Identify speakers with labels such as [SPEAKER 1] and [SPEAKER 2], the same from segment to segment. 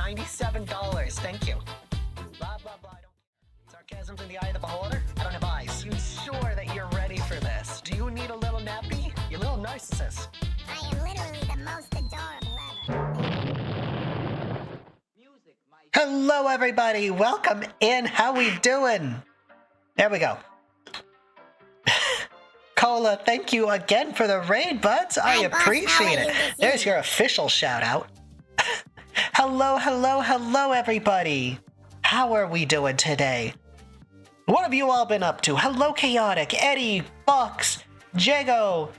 [SPEAKER 1] $97. Thank you. Blah, blah, blah. Sarcasm's in the eye of the beholder? I don't have eyes. You sure that you're ready for this? Do you need a little nappy? You little narcissist.
[SPEAKER 2] I am literally the most adorable ever.
[SPEAKER 1] Hello, everybody. Welcome in. How we doing? There we go. Cola, thank you again for the raid, buds. I appreciate it. There's your official shout out. Hello, hello, hello, everybody. How are we doing today? What have you all been up to? Hello, Chaotic, Eddie, Fox, Jago,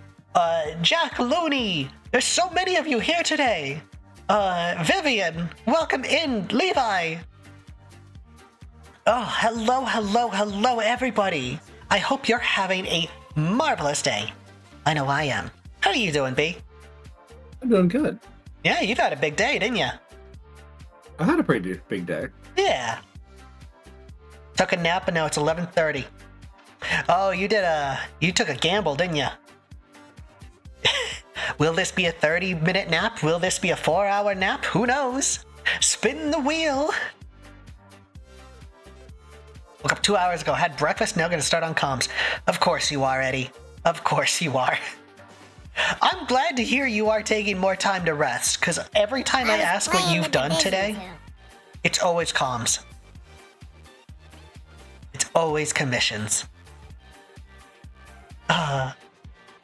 [SPEAKER 1] Jack Looney. There's so many of you here today. Vivian, welcome in, Levi. Oh, hello, hello, hello, everybody. I hope you're having a marvelous day. I know I am. How are you doing, B?
[SPEAKER 3] I'm doing good.
[SPEAKER 1] Yeah, you've had a big day, didn't you?
[SPEAKER 3] I had a pretty big day.
[SPEAKER 1] Yeah. Took a nap and now it's 11:30. Oh, you took a gamble, didn't you? Will this be a 30-minute nap? Will this be a 4-hour nap? Who knows? Spin the wheel. Woke up 2 hours ago, had breakfast, now gonna start on comms. Of course you are, Eddie. Of course you are. I'm glad to hear you are taking more time to rest, because every time I ask what you've done today, it's always comms. It's always commissions. Now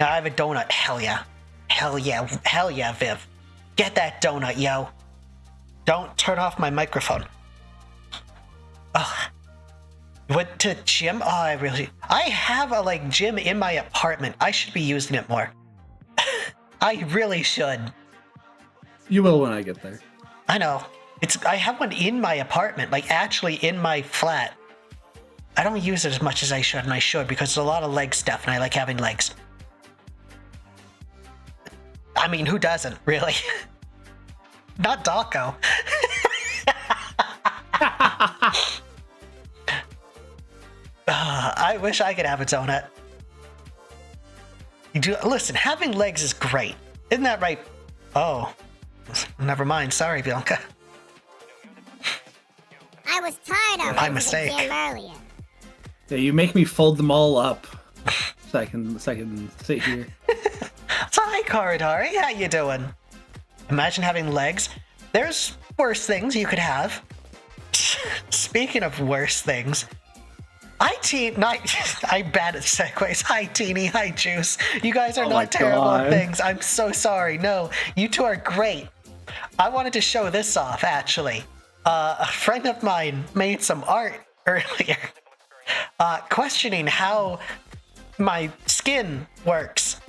[SPEAKER 1] I have a donut. Hell yeah. Hell yeah. Hell yeah, Viv. Get that donut, yo. Don't turn off my microphone. Ugh. Went to gym? Oh, I have a gym in my apartment. I should be using it more. I really should.
[SPEAKER 3] You will when I get there.
[SPEAKER 1] I know. I have one in my apartment, actually in my flat. I don't use it as much as I should, and I should, because it's a lot of leg stuff, and I like having legs. I mean, who doesn't, really? Not Dawko. I wish I could have a donut. Listen, having legs is great. Isn't that right? Oh, never mind. Sorry, Bianca.
[SPEAKER 2] I was tired of
[SPEAKER 1] my mistake.
[SPEAKER 2] The gym earlier.
[SPEAKER 3] Yeah, you make me fold them all up so I can sit here.
[SPEAKER 1] So hi, Karidari. How you doing? Imagine having legs. There's worse things you could have. Speaking of worse things, I'm bad at segues. Hi, Teeny. Hi, Juice. You guys are not terrible at things. I'm so sorry. No, you two are great. I wanted to show this off, actually. A friend of mine made some art earlier, questioning how my skin works.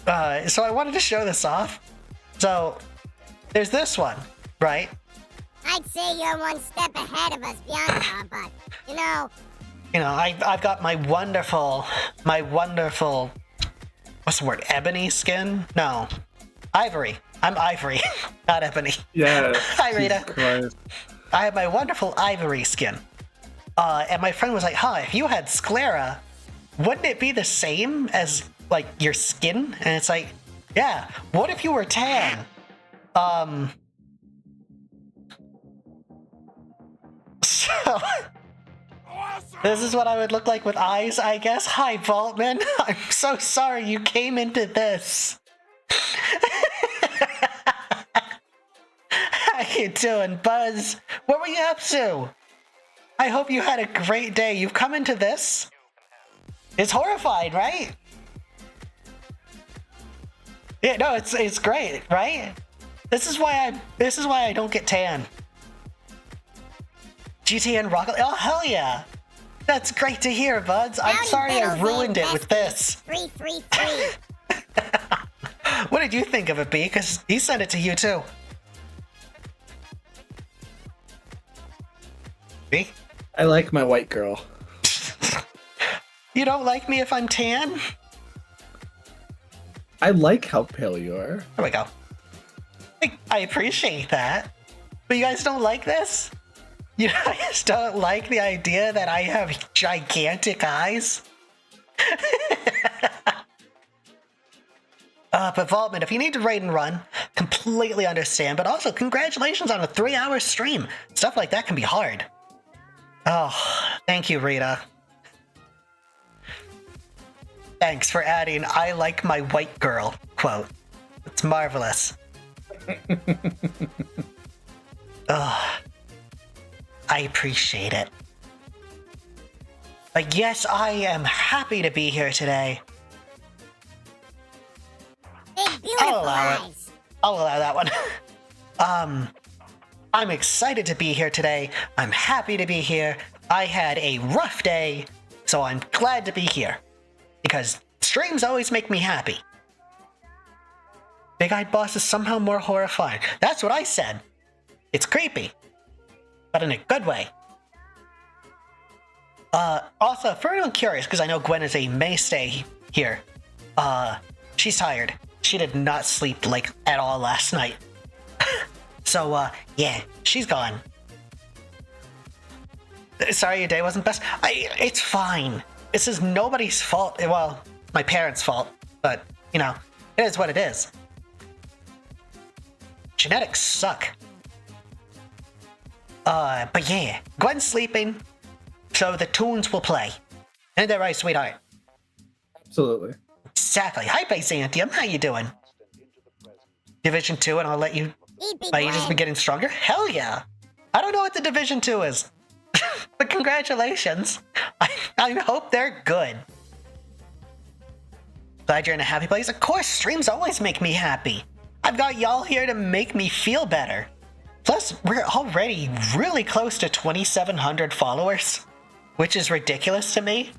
[SPEAKER 1] So I wanted to show this off. So there's this one, right?
[SPEAKER 2] I'd say you're one step ahead of us, Bianca, but,
[SPEAKER 1] I've got my wonderful, what's the word, ebony skin? No, ivory. I'm ivory, not ebony.
[SPEAKER 3] Yeah.
[SPEAKER 1] Hi, Rita. I have my wonderful ivory skin. And my friend was like, if you had sclera, wouldn't it be the same as, your skin? And it's like, yeah, what if you were tan? So... This is what I would look like with eyes, I guess. Hi, Vaultman. I'm so sorry you came into this. How you doing, Buzz? What were you up to? I hope you had a great day. You've come into this? It's horrifying, right? Yeah, no, it's great, right? This is why I don't get tan. GTN Rocket. Oh, hell yeah. That's great to hear, Buds. I'm sorry I ruined it with this.
[SPEAKER 2] 333.
[SPEAKER 1] What did you think of it, B? Because he sent it to you, too. B?
[SPEAKER 3] I like my white girl.
[SPEAKER 1] You don't like me if I'm tan?
[SPEAKER 3] I like how pale you are.
[SPEAKER 1] There we go. I appreciate that. But you guys don't like this? You guys don't like the idea that I have gigantic eyes? But Vaultman, if you need to raid and run, completely understand, but also congratulations on a 3-hour stream. Stuff like that can be hard. Oh, thank you, Rita. Thanks for adding "I like my white girl" quote. It's marvelous. Ugh. I appreciate it. But yes, I am happy to be here today.
[SPEAKER 2] Big beautiful eyes.
[SPEAKER 1] I'll allow that one. I'm excited to be here today. I'm happy to be here. I had a rough day, so I'm glad to be here. Because streams always make me happy. Big-eyed boss is somehow more horrifying. That's what I said. It's creepy. But in a good way. Also, for anyone curious, because I know Gwen is a mainstay here, she's tired. She did not sleep, like, at all last night. So, yeah, she's gone. Sorry your day wasn't best. It's fine. This is nobody's fault. Well, my parents' fault. But, you know, it is what it is. Genetics suck. But yeah, Gwen's sleeping, so the tunes will play. Ain't that right, sweetheart?
[SPEAKER 3] Absolutely.
[SPEAKER 1] Exactly. Hi, Byzantium. How you doing? Division 2, and I'll let you... My age has been getting stronger? Hell yeah! I don't know what the Division 2 is. But congratulations. I hope they're good. Glad you're in a happy place. Of course, streams always make me happy. I've got y'all here to make me feel better. Plus, we're already really close to 2,700 followers, which is ridiculous to me.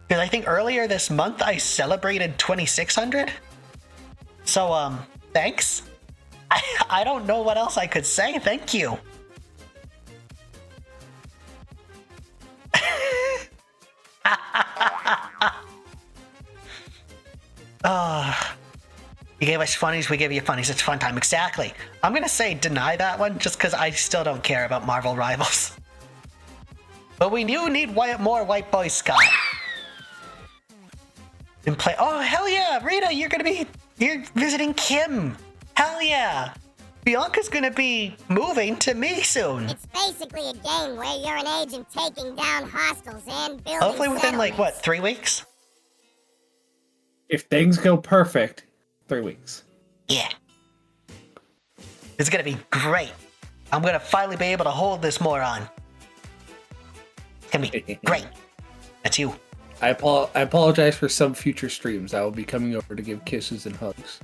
[SPEAKER 1] Because I think earlier this month I celebrated 2,600. So, thanks. I don't know what else I could say. Thank you. You gave us funnies, we gave you funnies. It's fun time. Exactly. I'm gonna say deny that one just because I still don't care about Marvel Rivals. But we do need more White Boy Scott. And play. Oh, hell yeah! Rita, you're visiting Kim. Hell yeah! Bianca's gonna be moving to me soon.
[SPEAKER 2] It's basically a game where you're an agent taking down hostels and building
[SPEAKER 1] Hopefully within, like, what,
[SPEAKER 2] settlements.
[SPEAKER 1] 3 weeks?
[SPEAKER 3] If things go perfect, 3 weeks.
[SPEAKER 1] Yeah. It's gonna be great. I'm gonna finally be able to hold this moron. It's gonna be great. That's you.
[SPEAKER 3] I apologize for some future streams. I will be coming over to give kisses and hugs.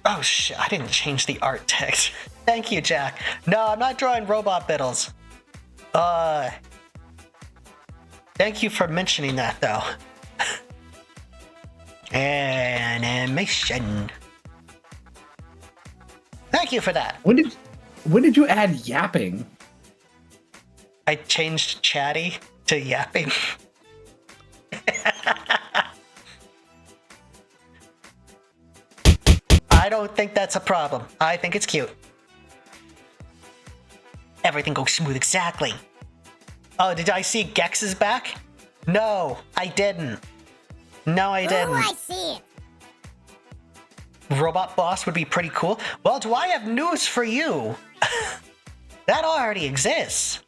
[SPEAKER 1] Oh shit, I didn't change the art text. Thank you, Jack. No, I'm not drawing robot Bittles. Thank you for mentioning that, though. Animation. Thank you for that.
[SPEAKER 3] When did you add yapping?
[SPEAKER 1] I changed chatty to yapping. I don't think that's a problem. I think it's cute. Everything goes smooth, exactly. Oh, did I see Gex is back? No, I didn't. No, I didn't.
[SPEAKER 2] Oh, I see it.
[SPEAKER 1] Robot Boss would be pretty cool. Well, do I have news for you? That already exists.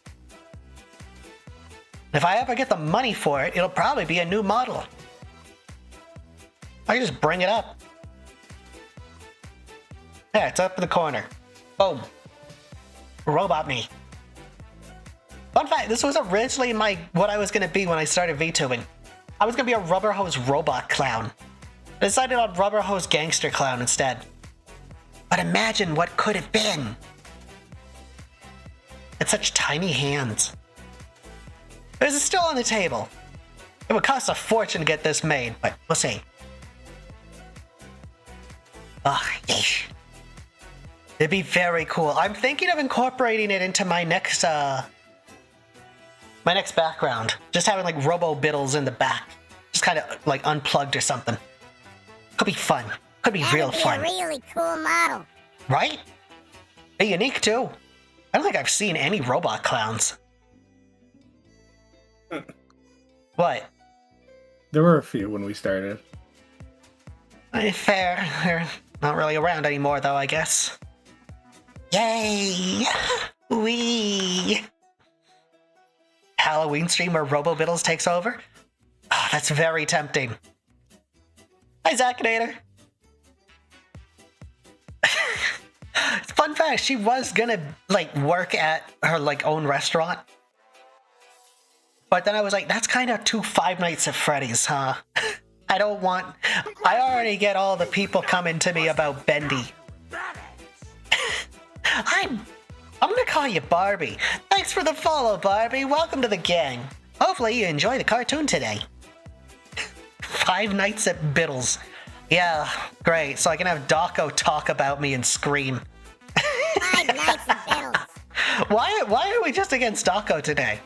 [SPEAKER 1] If I ever get the money for it, it'll probably be a new model. I can just bring it up. Yeah, it's up in the corner. Boom. Robot me. Fun fact, this was originally what I was going to be when I started VTubing. I was going to be a rubber hose robot clown. I decided on rubber hose gangster clown instead. But imagine what could have been. It's such tiny hands. This is still on the table. It would cost a fortune to get this made, but we'll see. Oh, yeesh. It'd be very cool. I'm thinking of incorporating it into my next background. Just having like Robo Bittles in the back. Just kind of like unplugged or something. Could be fun. Could be real fun.
[SPEAKER 2] That'd be a really cool model.
[SPEAKER 1] Right? Be unique too. I don't think I've seen any robot clowns. What?
[SPEAKER 3] There were a few when we started.
[SPEAKER 1] Fair. They're not really around anymore though, I guess. Yay! Wee! Halloween stream where Robo Bittles takes over? Oh, that's very tempting. Hi, Zacinator. Fun fact, she was gonna, like, work at her, like, own restaurant. But then I was like, that's kind of too Five Nights at Freddy's, huh? I already get all the people coming to me about Bendy. I'm gonna call you Barbie. Thanks for the follow, Barbie. Welcome to the gang. Hopefully you enjoy the cartoon today. Five Nights at Bittles. Yeah, great. So I can have Dawko talk about me and scream.
[SPEAKER 2] Five Nights at Bittles.
[SPEAKER 1] Why are we just against Dawko today?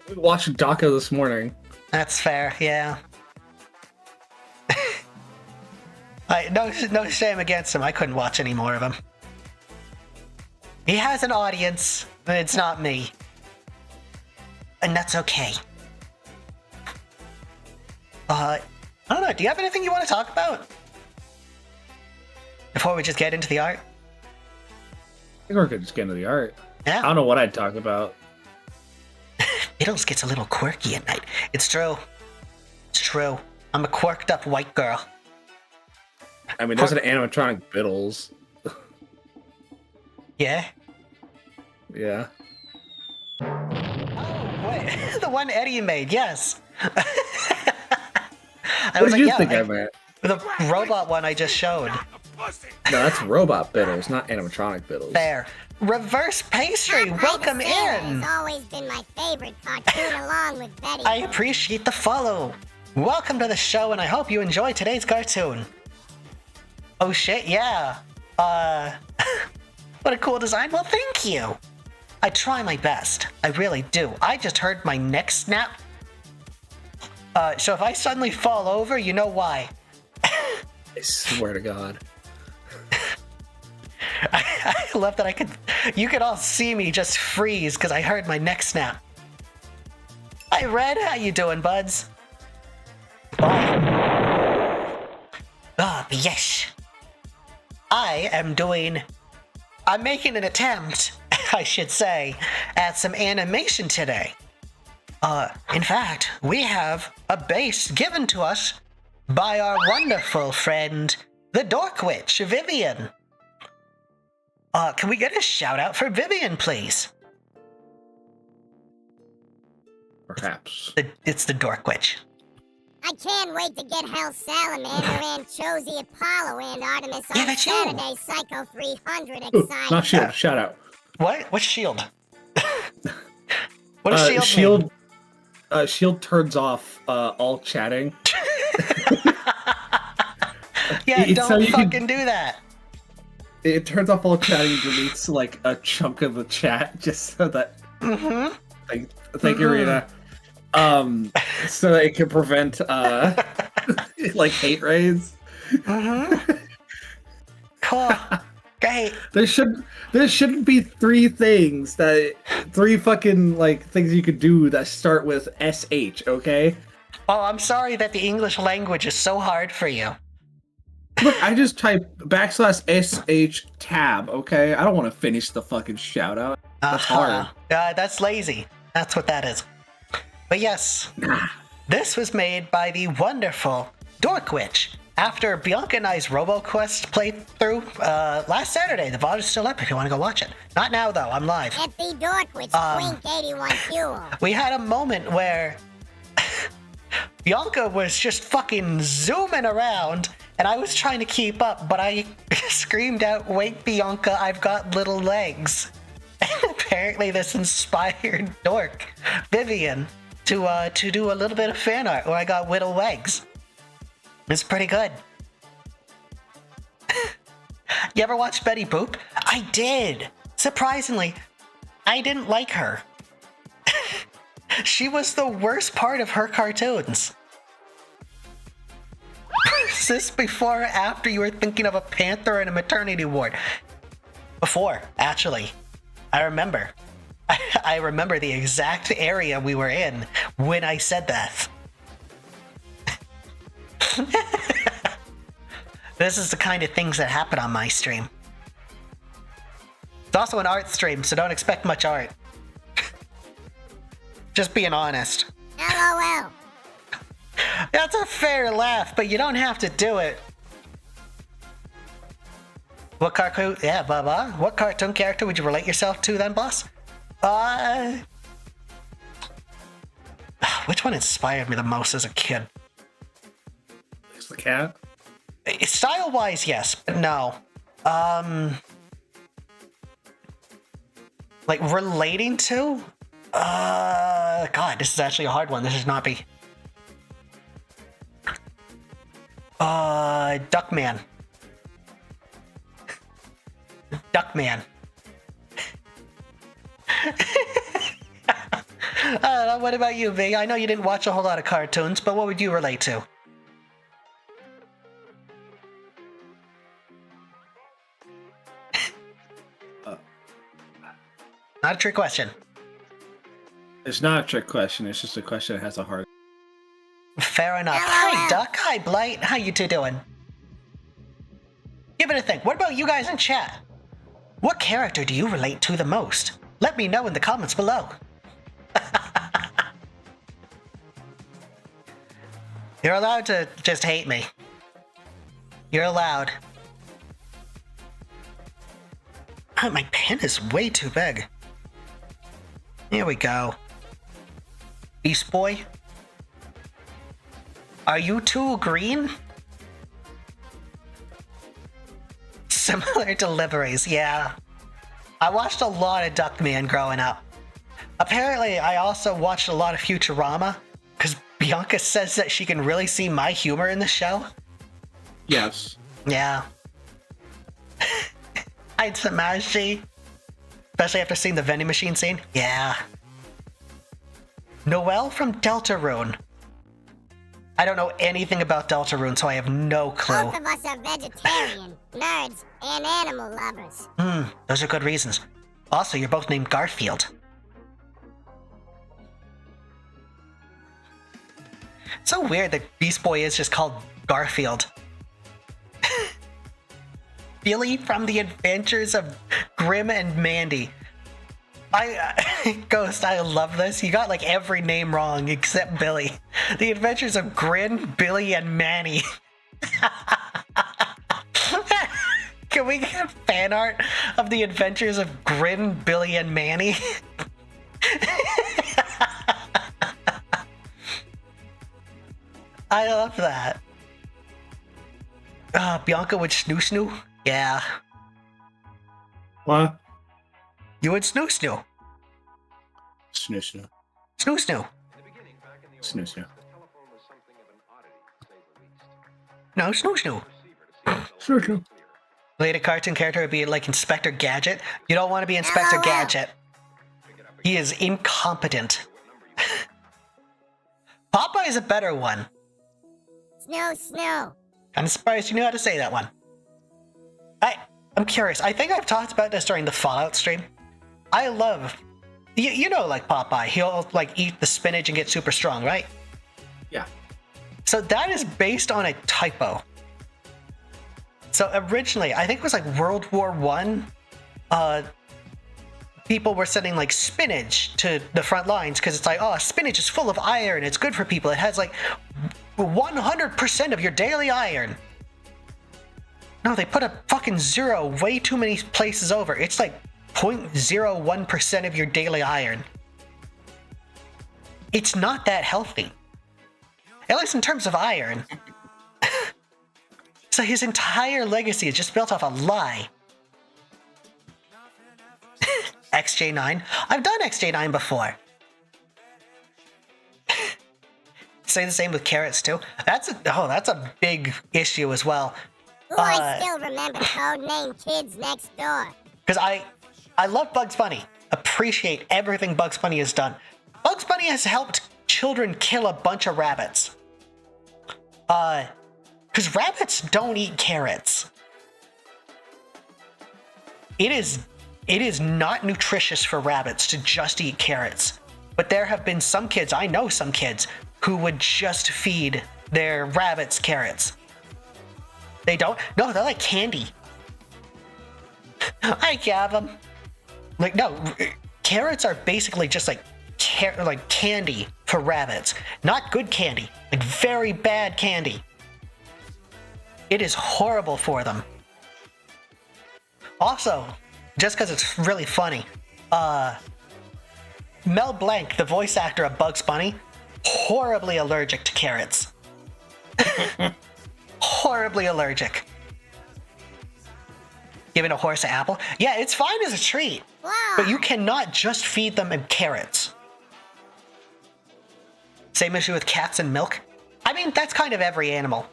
[SPEAKER 3] We watched Dawko this morning.
[SPEAKER 1] That's fair, yeah. No shame against him. I couldn't watch any more of him. He has an audience, but it's not me. And that's okay. I don't know, do you have anything you want to talk about? Before we just get into the art?
[SPEAKER 3] I think we're good. Just get into the art.
[SPEAKER 1] Yeah.
[SPEAKER 3] I don't know what I'd talk about.
[SPEAKER 1] Bittles gets a little quirky at night. It's true. It's true. I'm a quirked up white girl.
[SPEAKER 3] I mean, there's an animatronic Bittles.
[SPEAKER 1] Yeah?
[SPEAKER 3] Yeah.
[SPEAKER 1] Oh, wait. The one Eddie made, yes. I
[SPEAKER 3] What did you think I meant?
[SPEAKER 1] The robot one I just showed.
[SPEAKER 3] No, that's robot Bittles, not animatronic Bittles.
[SPEAKER 1] There. Reverse Pastry, welcome in!
[SPEAKER 2] It's always been my favorite cartoon along with Betty.
[SPEAKER 1] I appreciate the follow. Welcome to the show, and I hope you enjoy today's cartoon. Oh shit, yeah. What a cool design. Well, thank you. I try my best. I really do. I just heard my neck snap. So if I suddenly fall over, you know why.
[SPEAKER 3] I swear to God.
[SPEAKER 1] I love that you could all see me just freeze because I heard my neck snap. Hi, Red. How you doing, buds? Oh, yes. I'm making an attempt, I should say, at some animation today. In fact, we have a base given to us by our wonderful friend, the Dork Witch, Vivian. Can we get a shout out for Vivian, please?
[SPEAKER 3] Perhaps.
[SPEAKER 1] It's the Dork Witch.
[SPEAKER 2] I can't wait to get Hell Salamander and Chosi Apollo and Artemis
[SPEAKER 1] Yeah,
[SPEAKER 2] on
[SPEAKER 1] that's you.
[SPEAKER 2] Saturday Psycho 300
[SPEAKER 3] Ooh,
[SPEAKER 2] excited.
[SPEAKER 3] not Shield. Shout out.
[SPEAKER 1] What? What's Shield? What does Shield
[SPEAKER 3] Shield? Shield turns off all chatting.
[SPEAKER 1] Yeah,
[SPEAKER 3] It's so
[SPEAKER 1] don't
[SPEAKER 3] you can-
[SPEAKER 1] fucking do that.
[SPEAKER 3] It turns off all chatting and deletes like a chunk of the chat just so that.
[SPEAKER 1] Mm-hmm.
[SPEAKER 3] Thank you, Rita. So that it can prevent like hate raids.
[SPEAKER 1] Mm-hmm. Cool. Great.
[SPEAKER 3] There shouldn't be three fucking like things you could do that start with SH, okay?
[SPEAKER 1] Oh, I'm sorry that the English language is so hard for you.
[SPEAKER 3] Look, I just type /SH tab, okay? I don't want to finish the fucking shout out. That's hard.
[SPEAKER 1] That's lazy. That's what that is. But yes, this was made by the wonderful Dork Witch. After Bianca and I's RoboQuest playthrough last Saturday. The VOD is still up if you want to go watch it. Not now, though. I'm live.
[SPEAKER 2] At the Dork Witch Twink 81 Fuel.
[SPEAKER 1] We had a moment where Bianca was just fucking zooming around, and I was trying to keep up, but I screamed out, "Wait, Bianca, I've got little legs." And apparently this inspired Dork, Vivian, to do a little bit of fan art where I got little legs. It's pretty good. You ever watch Betty Boop? I did. Surprisingly, I didn't like her. She was the worst part of her cartoons. Is this before or after you were thinking of a panther and a maternity ward? Before, actually. I remember. I remember the exact area we were in when I said that. This is the kind of things that happen on my stream. It's also an art stream, so don't expect much art. Just being honest.
[SPEAKER 2] LOL.
[SPEAKER 1] That's a fair laugh, but you don't have to do it. What cartoon? Yeah, Baba. What cartoon character would you relate yourself to then, boss? Which one inspired me the most as a kid?
[SPEAKER 3] It's the cat.
[SPEAKER 1] Style-wise, yes, but no. Like relating to? God, this is actually a hard one. This should not be. Duckman. Duckman. What about you, V? I know you didn't watch a whole lot of cartoons, but what would you relate to? Not a trick question.
[SPEAKER 3] It's not a trick question. It's just a question that has a heart.
[SPEAKER 1] Fair enough. Hi, Duck. Hi, Blight. How you two doing? Give it a think. What about you guys in chat? What character do you relate to the most? Let me know in the comments below. You're allowed to just hate me. You're allowed. Oh, my pen is way too big. Here we go. Beast Boy? Are you two green? Similar deliveries, yeah. I watched a lot of Duckman growing up. Apparently, I also watched a lot of Futurama, because Bianca says that she can really see my humor in the show.
[SPEAKER 3] Yes.
[SPEAKER 1] Yeah. I'd Samashi. Especially after seeing the vending machine scene. Yeah. Noelle from Deltarune. I don't know anything about Deltarune, so I have no clue.
[SPEAKER 2] Both of us are vegetarian, nerds, and animal lovers.
[SPEAKER 1] Those are good reasons. Also, you're both named Garfield. It's so weird that Beast Boy is just called Garfield. Billy from the Adventures of Grim and Mandy. Ghost, I love this. You got like every name wrong except Billy. The Adventures of Grin, Billy, and Manny. Can we get fan art of the Adventures of Grin, Billy, and Manny? I love that. Bianca would snoo snoo? Yeah.
[SPEAKER 3] What?
[SPEAKER 1] You would snoo snoo.
[SPEAKER 3] Snoo snoo.
[SPEAKER 1] Snoo snoo.
[SPEAKER 3] Snoo snoo.
[SPEAKER 1] No, snoo snoo.
[SPEAKER 3] Snoo snoo.
[SPEAKER 1] Later cartoon character would be like Inspector Gadget. You don't want to be Inspector Gadget. He is incompetent. Popeye is a better one.
[SPEAKER 2] Snoo.
[SPEAKER 1] I'm surprised you knew how to say that one. I'm curious. I think I've talked about this during the Fallout stream. I love, you know, like Popeye. He'll like eat the spinach and get super strong, right?
[SPEAKER 3] Yeah.
[SPEAKER 1] So that is based on a typo. So originally, I think it was like World War I. People were sending like spinach to the front lines because it's like, oh, spinach is full of iron. It's good for people. It has like 100% of your daily iron. No, they put a fucking zero way too many places over. It's like 0.01% of your daily iron. It's not that healthy. At least in terms of iron. So his entire legacy is just built off a lie. XJ9? I've done XJ9 before. Say the same with carrots too. That's a big issue as well.
[SPEAKER 2] Ooh, I still remember Codename Kids Next Door.
[SPEAKER 1] Because I love Bugs Bunny. Appreciate everything Bugs Bunny has done. Bugs Bunny has helped children kill a bunch of rabbits. Because rabbits don't eat carrots. It is not nutritious for rabbits to just eat carrots. But there have been some kids, I know some kids, who would just feed their rabbits carrots. They don't? No, they're like candy. Hi, Gavin. Like, no, carrots are basically just like candy for rabbits. Not good candy, like very bad candy. It is horrible for them. Also, just because it's really funny, Mel Blanc, the voice actor of Bugs Bunny, horribly allergic to carrots. Horribly allergic. Giving a horse an apple? Yeah, it's fine as a treat.
[SPEAKER 2] Wow.
[SPEAKER 1] But you cannot just feed them carrots. Same issue with cats and milk. I mean, that's kind of every animal.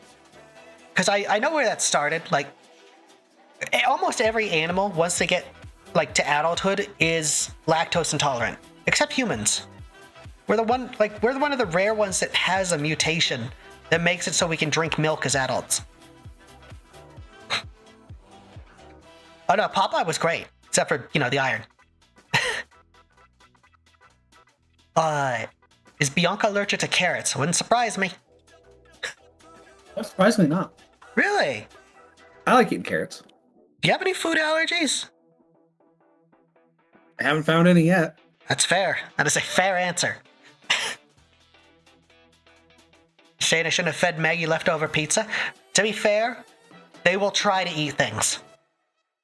[SPEAKER 1] Because I know where that started. Like, almost every animal, once they get, like, to adulthood, is lactose intolerant. Except humans. We're one of the rare ones that has a mutation that makes it so we can drink milk as adults. Oh no, Popeye was great. Except for, the iron. Is Bianca allergic to carrots? Wouldn't surprise me.
[SPEAKER 3] Surprisingly not.
[SPEAKER 1] Really?
[SPEAKER 3] I like eating carrots.
[SPEAKER 1] Do you have any food allergies?
[SPEAKER 3] I haven't found any yet.
[SPEAKER 1] That's fair. That is a fair answer. Shane, I shouldn't have fed Maggie leftover pizza. To be fair, they will try to eat things.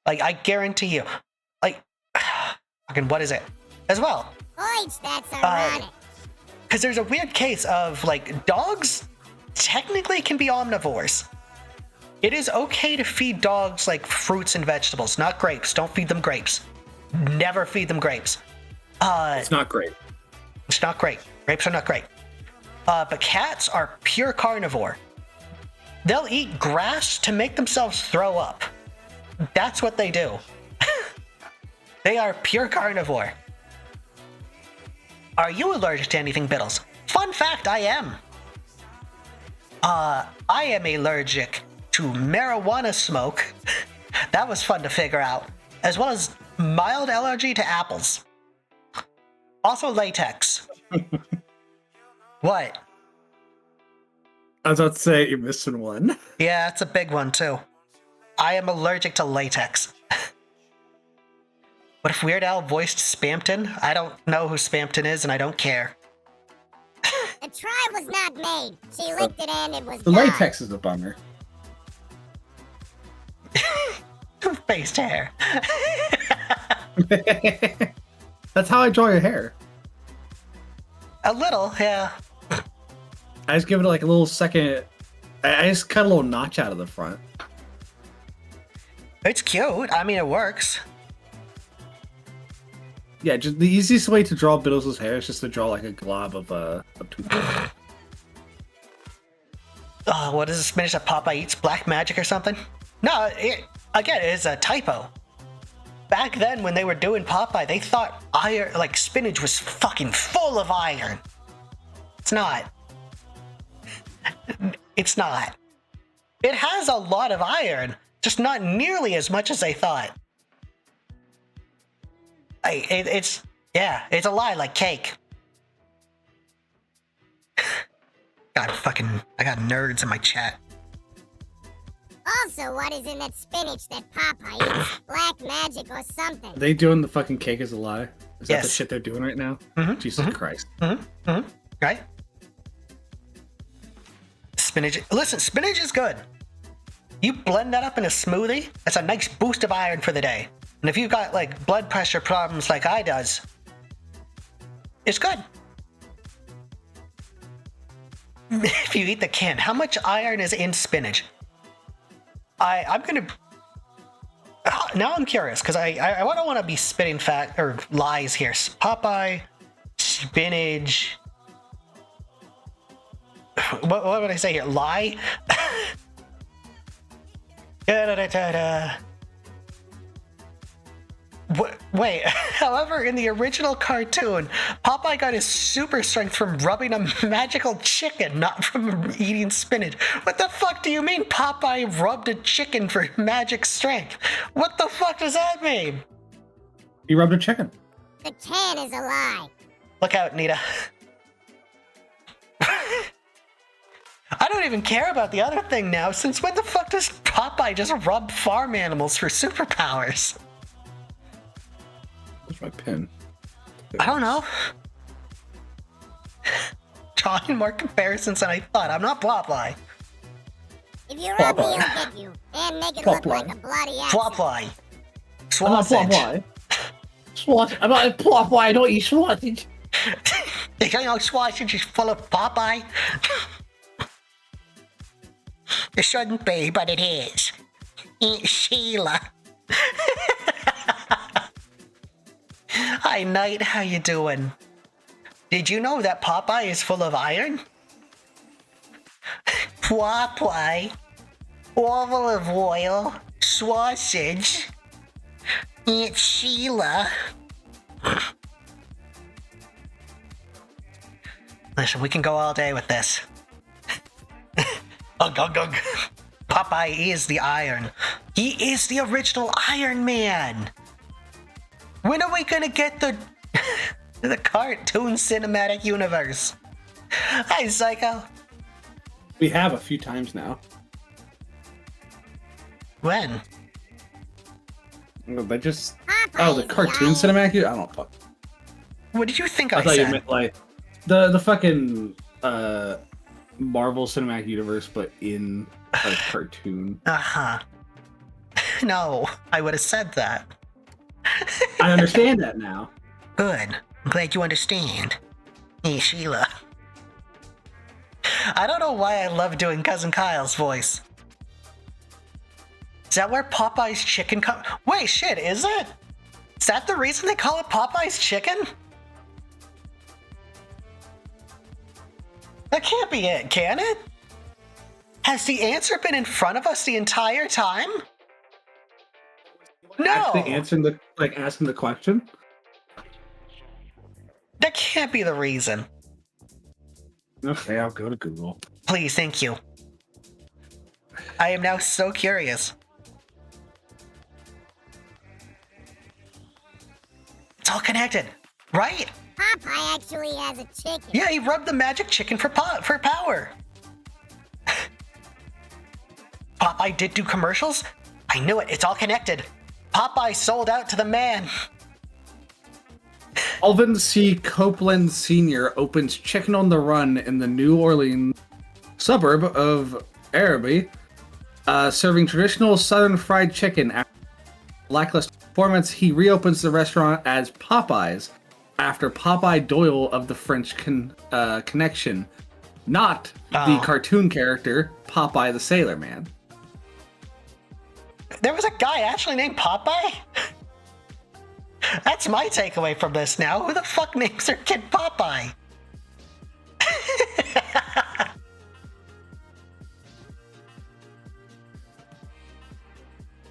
[SPEAKER 1] Like, I guarantee you. Like, fucking, what is it? As well.
[SPEAKER 2] Oich, that's ironic.
[SPEAKER 1] Because there's a weird case of, like, dogs technically can be omnivores. It is okay to feed dogs, like, fruits and vegetables, not grapes. Don't feed them grapes. Never feed them grapes.
[SPEAKER 3] It's not great.
[SPEAKER 1] It's not great. Grapes are not great. But cats are pure carnivore. They'll eat grass to make themselves throw up. That's what they do. They are pure carnivore. Are you allergic to anything, Bittles? Fun fact, I am. I am allergic to marijuana smoke. That was fun to figure out. As well as mild allergy to apples. Also latex. What?
[SPEAKER 3] I was about to say you're missing one.
[SPEAKER 1] Yeah, that's a big one too. I am allergic to latex. What if Weird Al voiced Spampton? I don't know who Spampton is, and I don't care.
[SPEAKER 2] The try was not made. She licked it and it was
[SPEAKER 3] The
[SPEAKER 2] gone.
[SPEAKER 3] latex is a bummer.
[SPEAKER 1] Toothpaste hair.
[SPEAKER 3] That's how I draw your hair.
[SPEAKER 1] A little, yeah.
[SPEAKER 3] I just give it like a little second. I just cut a little notch out of the front.
[SPEAKER 1] It's cute. I mean, it works.
[SPEAKER 3] Yeah, just the easiest way to draw Bittles' hair is just to draw like a glob of toothpaste.
[SPEAKER 1] What is the spinach that Popeye eats? Black magic or something? No, again, it is a typo. Back then, when they were doing Popeye, they thought iron, like spinach, was fucking full of iron. It's not. It's not. It has a lot of iron, just not nearly as much as they thought. It's a lie like cake. I got nerds in my chat.
[SPEAKER 2] Also, what is in that spinach that Popeye eats? Black magic or something.
[SPEAKER 3] They doing the fucking cake as a lie? Is that
[SPEAKER 1] Yes.
[SPEAKER 3] the shit they're doing right now?
[SPEAKER 1] Mhm,
[SPEAKER 3] Jesus
[SPEAKER 1] mhm.
[SPEAKER 3] Christ.
[SPEAKER 1] Right? Spinach. Listen, spinach is good. You blend that up in a smoothie, that's a nice boost of iron for the day. And if you've got like blood pressure problems like I does, it's good. If you eat the can, how much iron is in spinach? I'm gonna. Now I'm curious because I don't want to be spitting fat or lies here. Popeye, spinach. What would I say here? Lie? Wait, however, in the original cartoon, Popeye got his super strength from rubbing a magical chicken, not from eating spinach. What the fuck do you mean Popeye rubbed a chicken for magic strength? What the fuck does that mean?
[SPEAKER 3] You rubbed a chicken.
[SPEAKER 2] The can is a lie.
[SPEAKER 1] Look out, Nita. I don't even care about the other thing now. Since when the fuck does Popeye just rub farm animals for superpowers?
[SPEAKER 3] Where's my pen?
[SPEAKER 1] I don't know. Drawing more comparisons than I thought. I'm not Popeye.
[SPEAKER 2] If you rub me, I'll get you. And make it look like a bloody accident.
[SPEAKER 1] Popeye.
[SPEAKER 3] I'm not
[SPEAKER 1] Sausage.
[SPEAKER 3] Popeye. I'm not Popeye. I don't eat sausage.
[SPEAKER 1] You know sausage is full of Popeye? It shouldn't be, but it is. Aunt Sheila. Hi, Knight. How you doing? Did you know that Popeye is full of iron? Popeye. Olive oil. Sausage. Aunt Sheila. Listen, we can go all day with this. Ugh, ugh, ugh. Popeye is the Iron. He is the original Iron Man. When are we gonna get the the cartoon cinematic universe? Hi, Psycho.
[SPEAKER 3] We have a few times now.
[SPEAKER 1] When?
[SPEAKER 3] They just...
[SPEAKER 2] Popeye
[SPEAKER 3] Oh, the
[SPEAKER 2] is
[SPEAKER 3] cartoon
[SPEAKER 2] Iron.
[SPEAKER 3] cinematic? I don't fuck.
[SPEAKER 1] What did you think
[SPEAKER 3] I
[SPEAKER 1] I
[SPEAKER 3] thought
[SPEAKER 1] said?
[SPEAKER 3] you meant like the fucking Marvel Cinematic Universe, but in a cartoon.
[SPEAKER 1] Uh-huh. No, I would have said that.
[SPEAKER 3] I understand that now.
[SPEAKER 1] Good. I'm glad you understand. Hey, Sheila. I don't know why I love doing Cousin Kyle's voice. Is that where Popeye's chicken comes? Wait, shit, is it? Is that the reason they call it Popeye's chicken? That can't be it, can it? Has the answer been in front of us the entire time? No!
[SPEAKER 3] Actually answering the asking the question.
[SPEAKER 1] That can't be the reason.
[SPEAKER 3] Okay, I'll go to Google.
[SPEAKER 1] Please, thank you. I am now so curious. It's all connected, right?
[SPEAKER 2] Popeye actually has a chicken.
[SPEAKER 1] Yeah, he rubbed the magic chicken for power. Popeye did do commercials? I knew it, it's all connected. Popeye sold out to the man.
[SPEAKER 3] Alvin C. Copeland Sr. opens Chicken on the Run in the New Orleans suburb of Araby, serving traditional Southern fried chicken. After lackluster performance, he reopens the restaurant as Popeye's after Popeye Doyle of the French Connection, not the cartoon character Popeye the Sailor Man.
[SPEAKER 1] There was a guy actually named Popeye? That's my takeaway from this now. Who the fuck names their kid Popeye?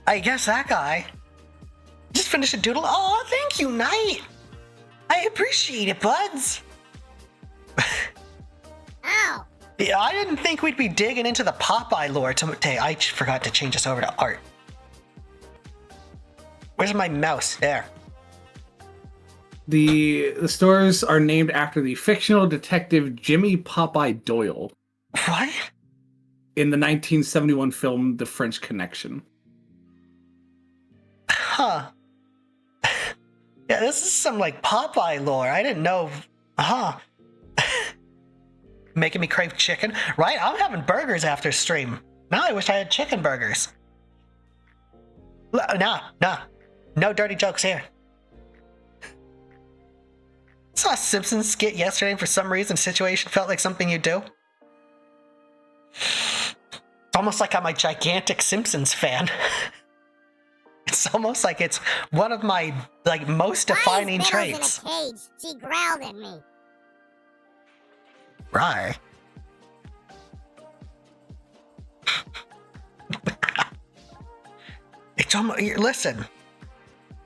[SPEAKER 1] I guess that guy. Just finished a doodle. Oh, thank you, Knight. I appreciate it, buds.
[SPEAKER 2] Oh,
[SPEAKER 1] Yeah, I didn't think we'd be digging into the Popeye lore today. I forgot to change this over to art. Where's my mouse? There.
[SPEAKER 3] The stores are named after the fictional detective Jimmy Popeye Doyle
[SPEAKER 1] What?
[SPEAKER 3] in the 1971 film The French Connection.
[SPEAKER 1] Huh. Yeah, this is some like Popeye lore. I didn't know. Huh. Making me crave chicken. Right? I'm having burgers after stream. Now I wish I had chicken burgers. Nah. No dirty jokes here. Saw a Simpsons skit yesterday, and for some reason, situation felt like something you do. It's almost like I'm a gigantic Simpsons fan. It's almost like it's one of my most defining
[SPEAKER 2] why is Bittles
[SPEAKER 1] traits.
[SPEAKER 2] in a cage? She growled at me.
[SPEAKER 1] Right. It's almost, listen.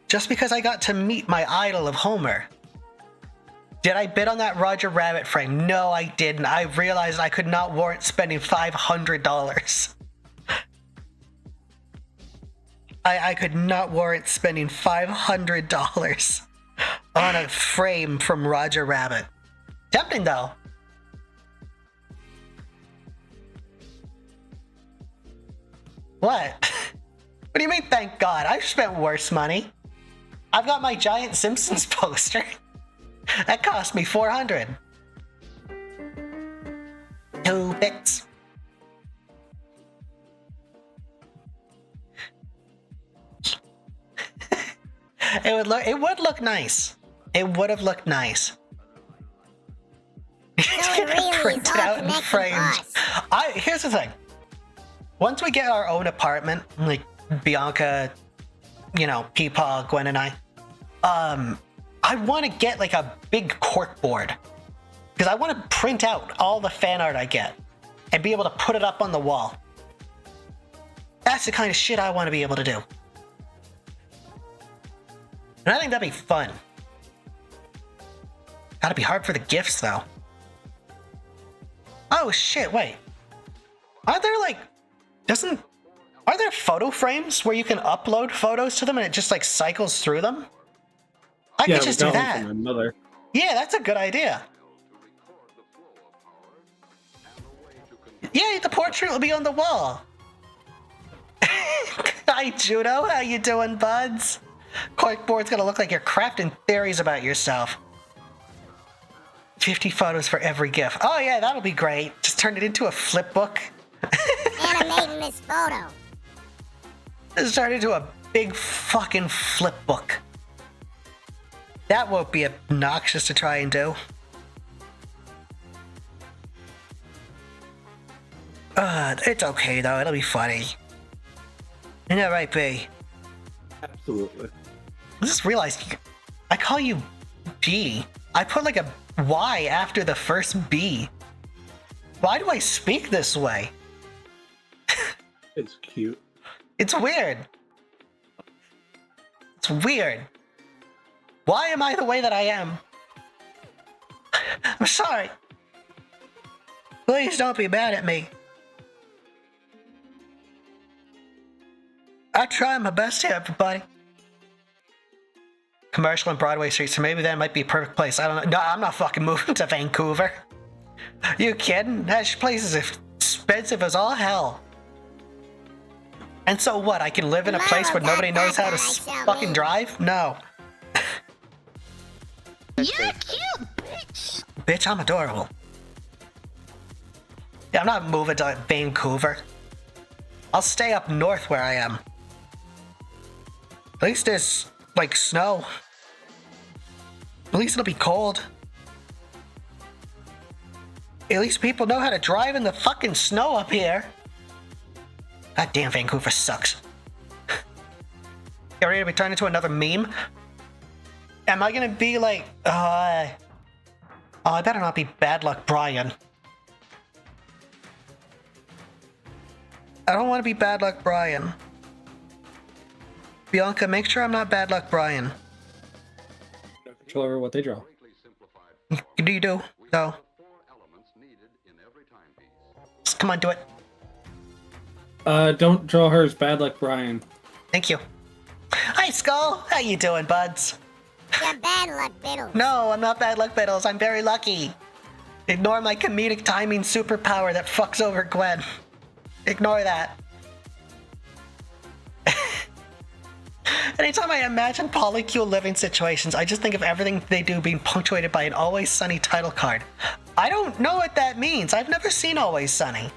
[SPEAKER 1] Just because I got to meet my idol of Homer. Did I bid on that Roger Rabbit frame? No, I didn't. I realized I could not warrant spending $500. I could not warrant spending $500 on a frame from Roger Rabbit. Tempting though. What? What do you mean, thank God? I've spent worse money. I've got my giant Simpsons poster. That cost me 400. 2 bits. It would look nice. It would have looked nice.
[SPEAKER 2] So it really
[SPEAKER 1] Printed
[SPEAKER 2] is all
[SPEAKER 1] out and
[SPEAKER 2] connected
[SPEAKER 1] framed.
[SPEAKER 2] us.
[SPEAKER 1] Here's the thing. Once we get our own apartment, like Bianca, Peepaw, Gwen, and I want to get like a big cork board because I want to print out all the fan art I get and be able to put it up on the wall. That's the kind of shit I want to be able to do. And I think that'd be fun. Gotta be hard for the gifts, though. Oh shit, wait. Are there photo frames where you can upload photos to them and it just like cycles through them? I could just do that. Yeah, that's a good idea. Yeah, the portrait will be on the wall. Hi, Judo. How you doing, buds? Corkboard's gonna look like you're crafting theories about yourself. 50 photos for every GIF. Oh yeah, that'll be great. Just turn it into a flip book.
[SPEAKER 2] Animating this photo.
[SPEAKER 1] Just turn it into a big fucking flip book. That won't be obnoxious to try and do. It's okay though. It'll be funny. Isn't that right, B?
[SPEAKER 3] Absolutely.
[SPEAKER 1] I just realized I call you B. I put like a Y after the first B. Why do I speak this way?
[SPEAKER 3] It's cute.
[SPEAKER 1] It's weird. It's weird. Why am I the way that I am? I'm sorry. Please don't be mad at me. I try my best here, everybody. Commercial and Broadway Street, so maybe that might be a perfect place. I don't know. No, I'm not fucking moving to Vancouver. You kidding? That place is expensive as all hell. And so what? I can live in a place where nobody knows how to fucking drive? No.
[SPEAKER 2] You're cute, bitch.
[SPEAKER 1] Bitch, I'm adorable. Yeah, I'm not moving to Vancouver. I'll stay up north where I am. At least there's, like, snow. At least it'll be cold. At least people know how to drive in the fucking snow up here. God damn, Vancouver sucks. Get ready to be turned into another meme? Am I gonna be like, oh, I better not be Bad Luck Brian. I don't want to be Bad Luck Brian. Bianca, make sure I'm not Bad Luck Brian.
[SPEAKER 3] No control over what they draw.
[SPEAKER 1] Do you do? No. Just come on, do it.
[SPEAKER 3] Don't draw her as Bad Luck Brian.
[SPEAKER 1] Thank you. Hi, Skull. How you doing, buds?
[SPEAKER 2] You're bad luck, Bittles.
[SPEAKER 1] No, I'm not Bad Luck Bittles. I'm very lucky. Ignore my comedic timing superpower that fucks over Gwen. Ignore that. Anytime I imagine polycule living situations, I just think of everything they do being punctuated by an Always Sunny title card. I don't know what that means. I've never seen Always Sunny.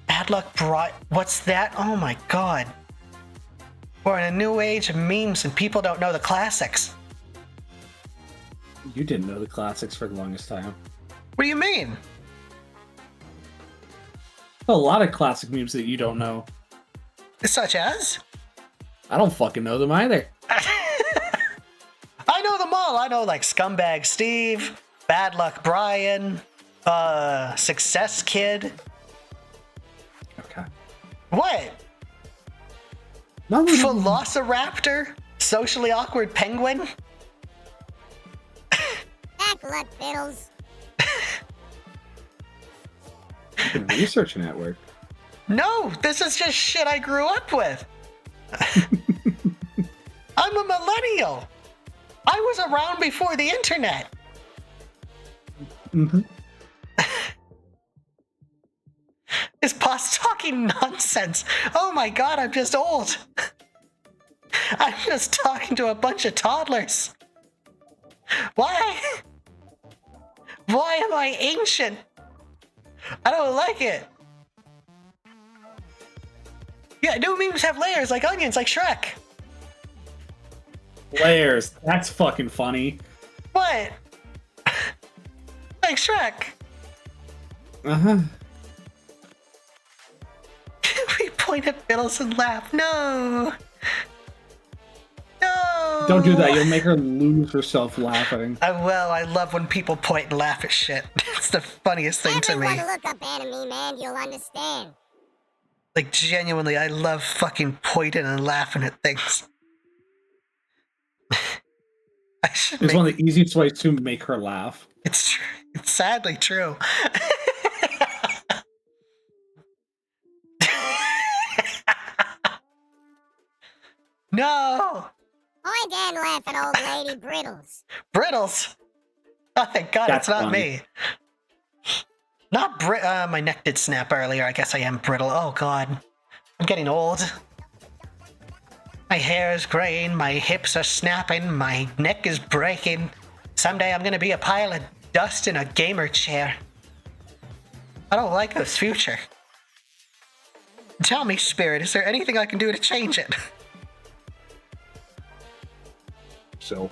[SPEAKER 1] Bad Luck Brian. What's that? Oh my god. We're in a new age of memes and people don't know the classics.
[SPEAKER 3] You didn't know the classics for the longest time.
[SPEAKER 1] What do you mean?
[SPEAKER 3] A lot of classic memes that you don't know.
[SPEAKER 1] Such as?
[SPEAKER 3] I don't fucking know them either.
[SPEAKER 1] I know them all. I know like Scumbag Steve, Bad Luck Brian, Success Kid.
[SPEAKER 3] Okay.
[SPEAKER 1] What? Velociraptor? Socially Awkward Penguin?
[SPEAKER 2] Back luck, Bittles.
[SPEAKER 3] You've been researching that work.
[SPEAKER 1] No, this is just shit I grew up with. I'm a millennial. I was around before the internet.
[SPEAKER 3] Mm-hmm.
[SPEAKER 1] Is Boss talking nonsense? Oh my god, I'm just old. I'm just talking to a bunch of toddlers. Why? Why am I ancient? I don't like it. Yeah, new memes have layers like onions, like Shrek.
[SPEAKER 3] Layers. That's fucking funny.
[SPEAKER 1] What? Like Shrek.
[SPEAKER 3] Uh-huh.
[SPEAKER 1] We point at Bittles and laugh. No. No.
[SPEAKER 3] Don't do that. You'll make her lose herself laughing.
[SPEAKER 1] I love when people point and laugh at shit. It's the funniest thing to me.
[SPEAKER 2] Everyone look up Anime Man, you'll understand.
[SPEAKER 1] Like, genuinely, I love fucking pointing and laughing at things. I should
[SPEAKER 3] It's one of the easiest ways to make her laugh.
[SPEAKER 1] It's true. It's sadly true. No!
[SPEAKER 2] Point and laugh at old lady Brittles.
[SPEAKER 1] Brittles! Oh, thank God,
[SPEAKER 3] That's
[SPEAKER 1] it's not
[SPEAKER 3] funny.
[SPEAKER 1] me. Not my neck did snap earlier. I guess I am brittle. Oh, God. I'm getting old. My hair is graying, my hips are snapping, my neck is breaking. Someday I'm gonna be a pile of dust in a gamer chair. I don't like this future. Tell me, Spirit, is there anything I can do to change it?
[SPEAKER 3] So.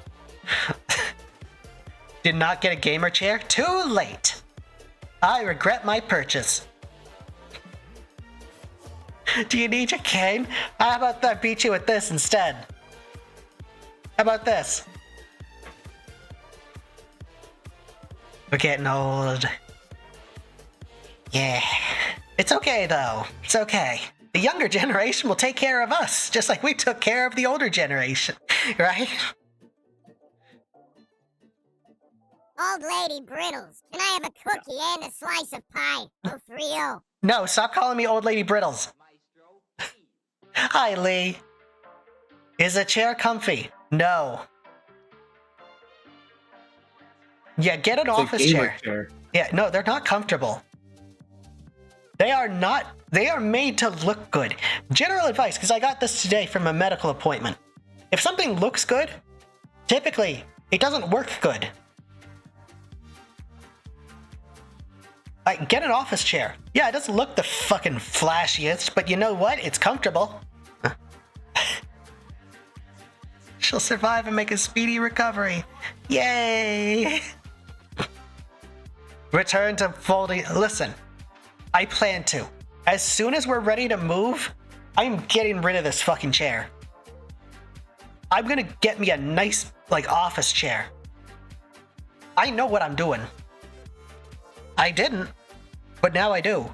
[SPEAKER 1] Did not get a gamer chair? Too late. I regret my purchase. Do you need your cane? How about I beat you with this instead? How about this? We're getting old. Yeah. It's okay though. It's okay. The younger generation will take care of us, just like we took care of the older generation, right?
[SPEAKER 2] Old lady Brittles, can I have a cookie and a slice of pie? Oh, Frio.
[SPEAKER 1] No, stop calling me old lady Brittles. Hi, Lee. Is a chair comfy? No. Yeah, get an office chair. Yeah, no, they're not comfortable. They are not. They are made to look good. General advice, because I got this today from a medical appointment. If something looks good, typically, it doesn't work good. Get an office chair. Yeah, it doesn't look the fucking flashiest, but you know what? It's comfortable. She'll survive and make a speedy recovery. Yay! Return to folding. Listen, I plan to. As soon as we're ready to move, I'm getting rid of this fucking chair. I'm gonna get me a nice, office chair. I know what I'm doing. I didn't, but now I do.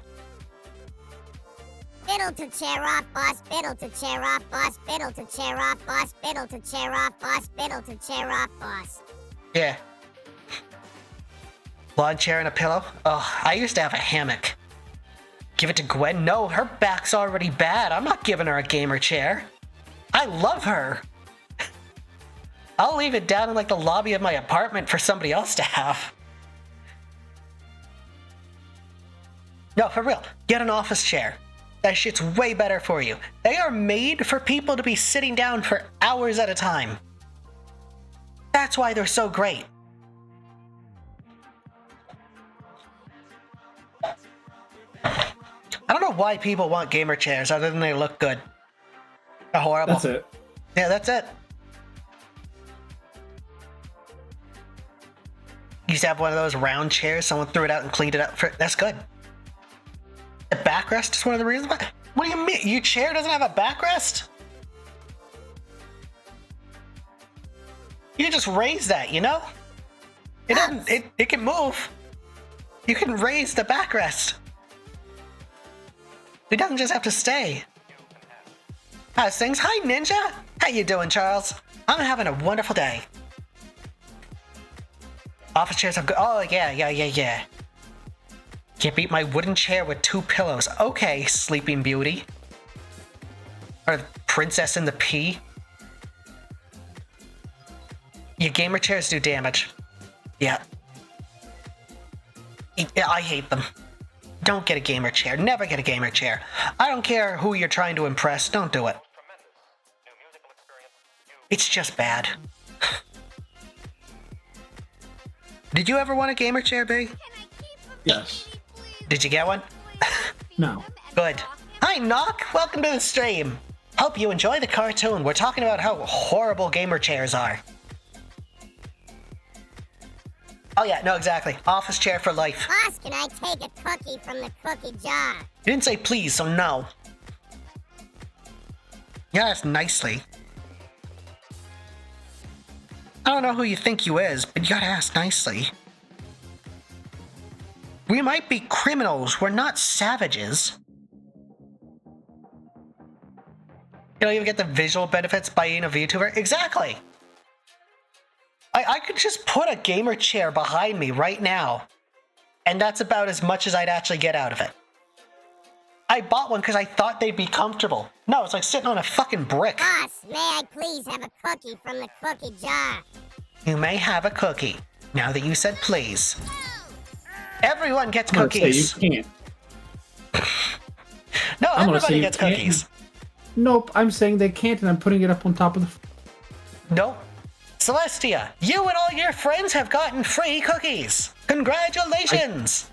[SPEAKER 2] Biddle to chair off, boss. Biddle to chair off, boss. Biddle to chair off, boss. Biddle to chair off, boss. Biddle to chair off, boss.
[SPEAKER 1] Yeah. Lawn chair and a pillow? Oh, I used to have a hammock. Give it to Gwen? No, her back's already bad. I'm not giving her a gamer chair. I love her. I'll leave it down in the lobby of my apartment for somebody else to have. No, for real. Get an office chair. That shit's way better for you. They are made for people to be sitting down for hours at a time. That's why they're so great. I don't know why people want gamer chairs other than they look good. They're horrible.
[SPEAKER 3] That's it.
[SPEAKER 1] Yeah, that's it. Used to have one of those round chairs. Someone threw it out and cleaned it up. That's good. The backrest is one of the reasons why. What do you mean? Your chair doesn't have a backrest? You can just raise that, you know? It doesn't. It can move. You can raise the backrest. It doesn't just have to stay. How's things? Hi, Ninja. How you doing, Charles? I'm having a wonderful day. Office chairs have good. Oh yeah. Can't beat my wooden chair with 2 pillows. Okay, Sleeping Beauty. Or Princess in the Pea. Your gamer chairs do damage. Yeah. I hate them. Don't get a gamer chair. Never get a gamer chair. I don't care who you're trying to impress. Don't do it. It's just bad. Did you ever want a gamer chair, B?
[SPEAKER 3] Yes.
[SPEAKER 1] Did you get one?
[SPEAKER 3] No.
[SPEAKER 1] Good. Hi, Knock. Welcome to the stream. Hope you enjoy the cartoon. We're talking about how horrible gamer chairs are. Oh yeah, no, exactly. Office chair for life.
[SPEAKER 2] Boss, can I take a cookie from the cookie jar?
[SPEAKER 1] You didn't say please, so no. You asked nicely. I don't know who you think you is, but you gotta ask nicely. We might be criminals, we're not savages. You don't even get the visual benefits by being a VTuber? Exactly! I could just put a gamer chair behind me right now, and that's about as much as I'd actually get out of it. I bought one because I thought they'd be comfortable. No, it's like sitting on a fucking brick.
[SPEAKER 2] Boss, may I please have a cookie from the cookie jar?
[SPEAKER 1] You may have a cookie, now that you said please. Everyone gets
[SPEAKER 3] I'm gonna
[SPEAKER 1] cookies.
[SPEAKER 3] say you can't.
[SPEAKER 1] No,
[SPEAKER 3] I'm gonna say
[SPEAKER 1] everybody
[SPEAKER 3] you
[SPEAKER 1] gets
[SPEAKER 3] can't.
[SPEAKER 1] cookies.
[SPEAKER 3] Nope, I'm saying they can't, and I'm putting it up on top of the...
[SPEAKER 1] Nope. Celestia, you and all your friends have gotten free cookies. Congratulations.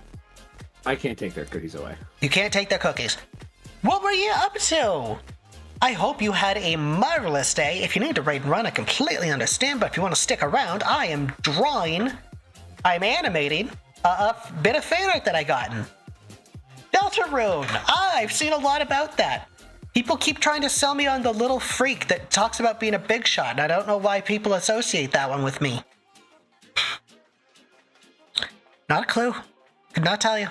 [SPEAKER 3] I can't take their cookies away.
[SPEAKER 1] You can't take their cookies. What were you up to? I hope you had a marvelous day. If you need to raid and run, I completely understand, but if you want to stick around, I am I'm animating a bit of fan art that I gotten. Deltarune, I've seen a lot about that. People keep trying to sell me on the little freak that talks about being a big shot, and I don't know why people associate that one with me. Not a clue. Could not tell you.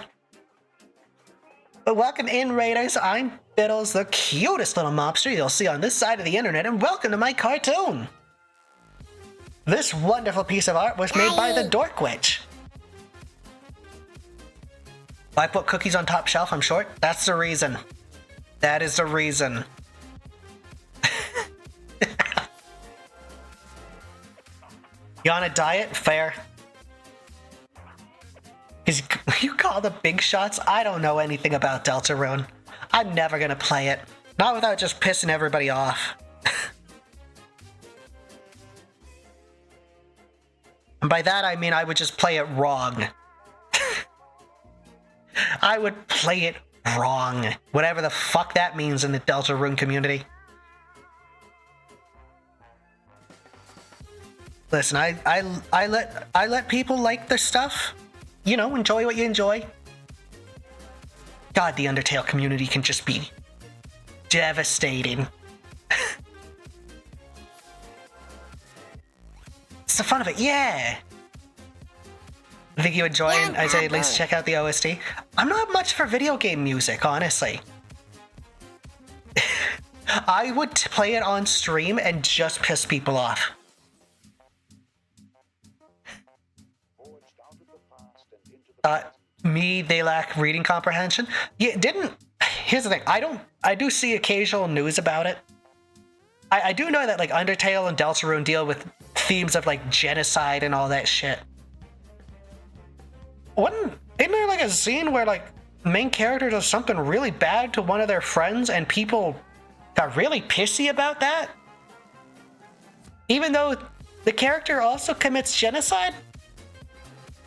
[SPEAKER 1] But welcome in, Raiders. I'm Bittles, the cutest little mobster you'll see on this side of the internet, and welcome to my cartoon. This wonderful piece of art was made by the Dork Witch. I put cookies on top shelf, I'm short. That's the reason. That is the reason. You on a diet? Fair. You call the big shots? I don't know anything about Deltarune. I'm never gonna play it. Not without just pissing everybody off. And by that I mean I would just play it wrong. I would play it wrong. Whatever the fuck that means in the Deltarune community. Listen, I let people like their stuff. You know, enjoy what you enjoy. God, the Undertale community can just be devastating. It's the fun of it, yeah. I think you enjoy it, and I say at least check out the OST. I'm not much for video game music, honestly. I would play it on stream and just piss people off. They lack reading comprehension. Yeah, here's the thing, I do see occasional news about it. I do know that like Undertale and Deltarune deal with themes of like genocide and all that shit. Isn't there like a scene where like main character does something really bad to one of their friends and people got really pissy about that? Even though the character also commits genocide?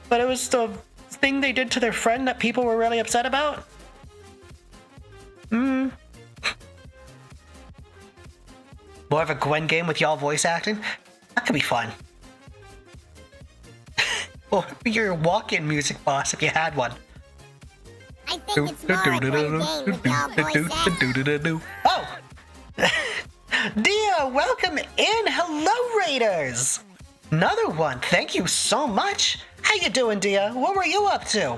[SPEAKER 1] But it was the thing they did to their friend that people were really upset about? More of a Gwen game with y'all voice acting? That could be fun. Or your walk-in music, boss, if you had one.
[SPEAKER 2] I think it's more a Gwen game with y'all voice acting.
[SPEAKER 1] Oh! Dia, welcome in! Hello, Raiders! Another one, thank you so much! How you doing, Dia? What were you up to?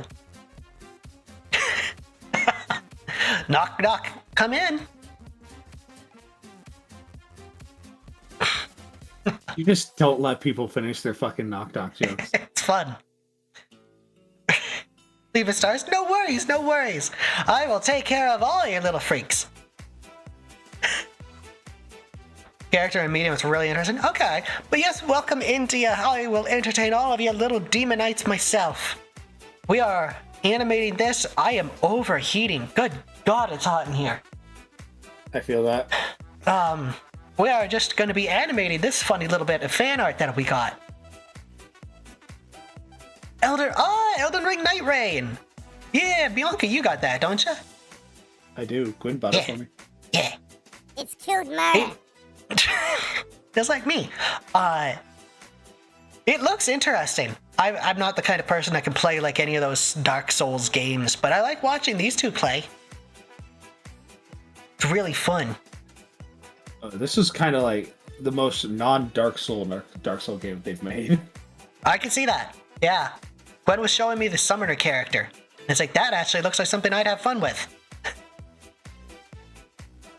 [SPEAKER 1] Knock, knock, come in.
[SPEAKER 3] You just don't let people finish their fucking knock-knock jokes.
[SPEAKER 1] It's fun. Leave it stars? No worries, no worries. I will take care of all your little freaks. Character and medium is really interesting. Okay, but yes, welcome India. I will entertain all of you little demonites myself. We are animating this. I am overheating. Good God, it's hot in here.
[SPEAKER 3] I feel that.
[SPEAKER 1] we are just going to be animating this funny little bit of fan art that we got. Elden Ring Night Rain! Yeah, Bianca, you got that, don't you?
[SPEAKER 3] I do. Gwen bought it for me.
[SPEAKER 1] Yeah.
[SPEAKER 2] It's cute murder.
[SPEAKER 1] Just like me. It looks interesting. I'm not the kind of person that can play like any of those Dark Souls games, but I like watching these two play. It's really fun.
[SPEAKER 3] This is kind of like the most non-Dark Soul game they've made.
[SPEAKER 1] I can see that. Yeah. Gwen was showing me the summoner character. It's like, that actually looks like something I'd have fun with.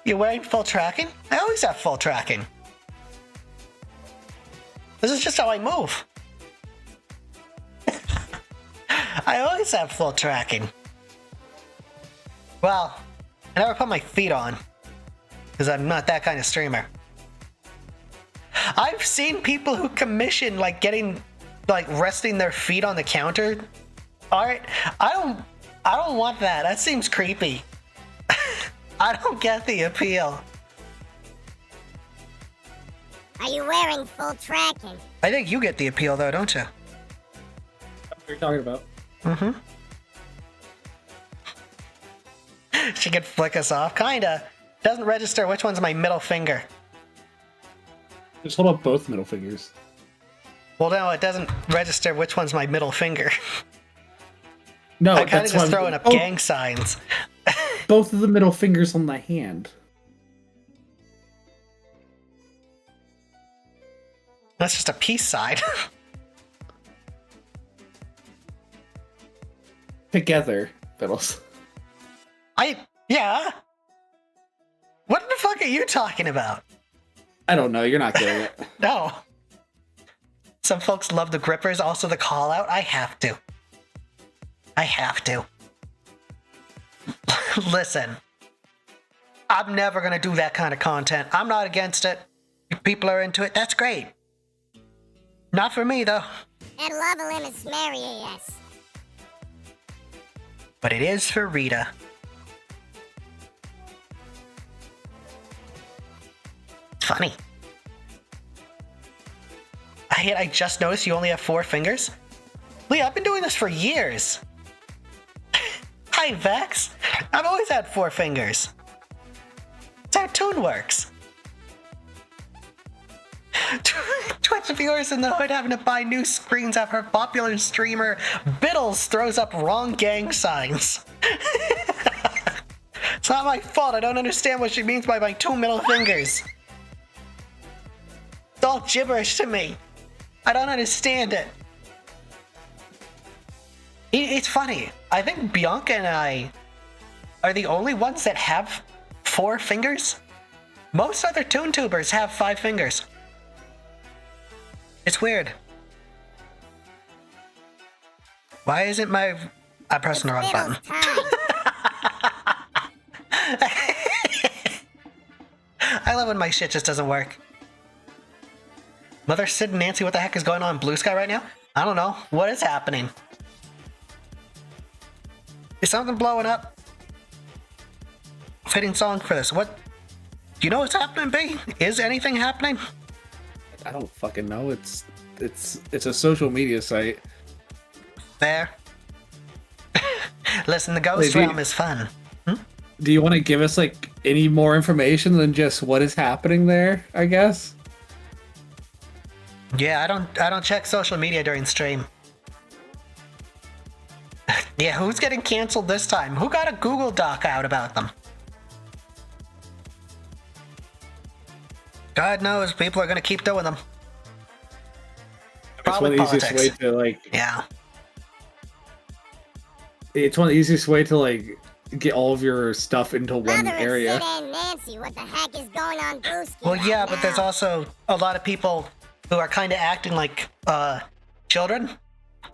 [SPEAKER 1] You wearing full tracking? I always have full tracking. This is just how I move. I always have full tracking. Well, I never put my feet on, because I'm not that kind of streamer. I've seen people who commission like resting their feet on the counter art. I don't want that. That seems creepy. I don't get the appeal.
[SPEAKER 2] Are you wearing full tracking?
[SPEAKER 1] I think you get the appeal though, don't you?
[SPEAKER 3] What are you talking about?
[SPEAKER 1] Mm-hmm. She could flick us off, kinda. Doesn't register which one's my middle finger.
[SPEAKER 3] Just hold up both middle fingers.
[SPEAKER 1] Well, no, it doesn't register which one's my middle finger.
[SPEAKER 3] No,
[SPEAKER 1] I'm kind of
[SPEAKER 3] that's
[SPEAKER 1] just
[SPEAKER 3] why
[SPEAKER 1] throwing up gang signs.
[SPEAKER 3] Both of the middle fingers on the hand.
[SPEAKER 1] That's just a peace sign.
[SPEAKER 3] Together, Bittles.
[SPEAKER 1] Yeah. What the fuck are you talking about?
[SPEAKER 3] I don't know, you're not getting it.
[SPEAKER 1] No. Some folks love the grippers, also the call out. I have to. Listen. I'm never gonna do that kind of content. I'm not against it. If people are into it, that's great. Not for me, though.
[SPEAKER 2] And love him is Mary AS.
[SPEAKER 1] But it is for Rita. It's funny. I just noticed you only have 4 fingers. Lee, I've been doing this for years. Hi, Vex. I've always had 4 fingers. It's how Toon works. Twitch viewers in the hood having to buy new screens after popular streamer Bittles throws up wrong gang signs. It's not my fault. I don't understand what she means by my 2 middle fingers. It's all gibberish to me. I don't understand it. It's funny. I think Bianca and I are the only ones that have 4 fingers. Most other ToonTubers have 5 fingers. It's weird. Why isn't my... I pressed the wrong button. I love when my shit just doesn't work. Mother, Sid, and Nancy, what the heck is going on in Blue Sky right now? I don't know. What is happening? Is something blowing up? Fitting song for this. What? Do you know what's happening, B? Is anything happening?
[SPEAKER 3] I don't fucking know. It's a social media site.
[SPEAKER 1] There. Listen, the ghost realm is fun.
[SPEAKER 3] Do you want to give us like any more information than just what is happening there? I guess.
[SPEAKER 1] Yeah, I don't check social media during stream. Yeah, who's getting canceled this time? Who got a Google Doc out about them? God knows people are gonna keep doing them.
[SPEAKER 3] It's one of the easiest way to like.
[SPEAKER 1] Yeah.
[SPEAKER 3] It's one of the easiest way to like get all of your stuff into one
[SPEAKER 2] Mother
[SPEAKER 3] area.
[SPEAKER 2] Sid and Nancy, what the heck is going on, Brewski?
[SPEAKER 1] Well, yeah,
[SPEAKER 2] right
[SPEAKER 1] but there's
[SPEAKER 2] now?
[SPEAKER 1] also a lot of people who are kind of acting like children,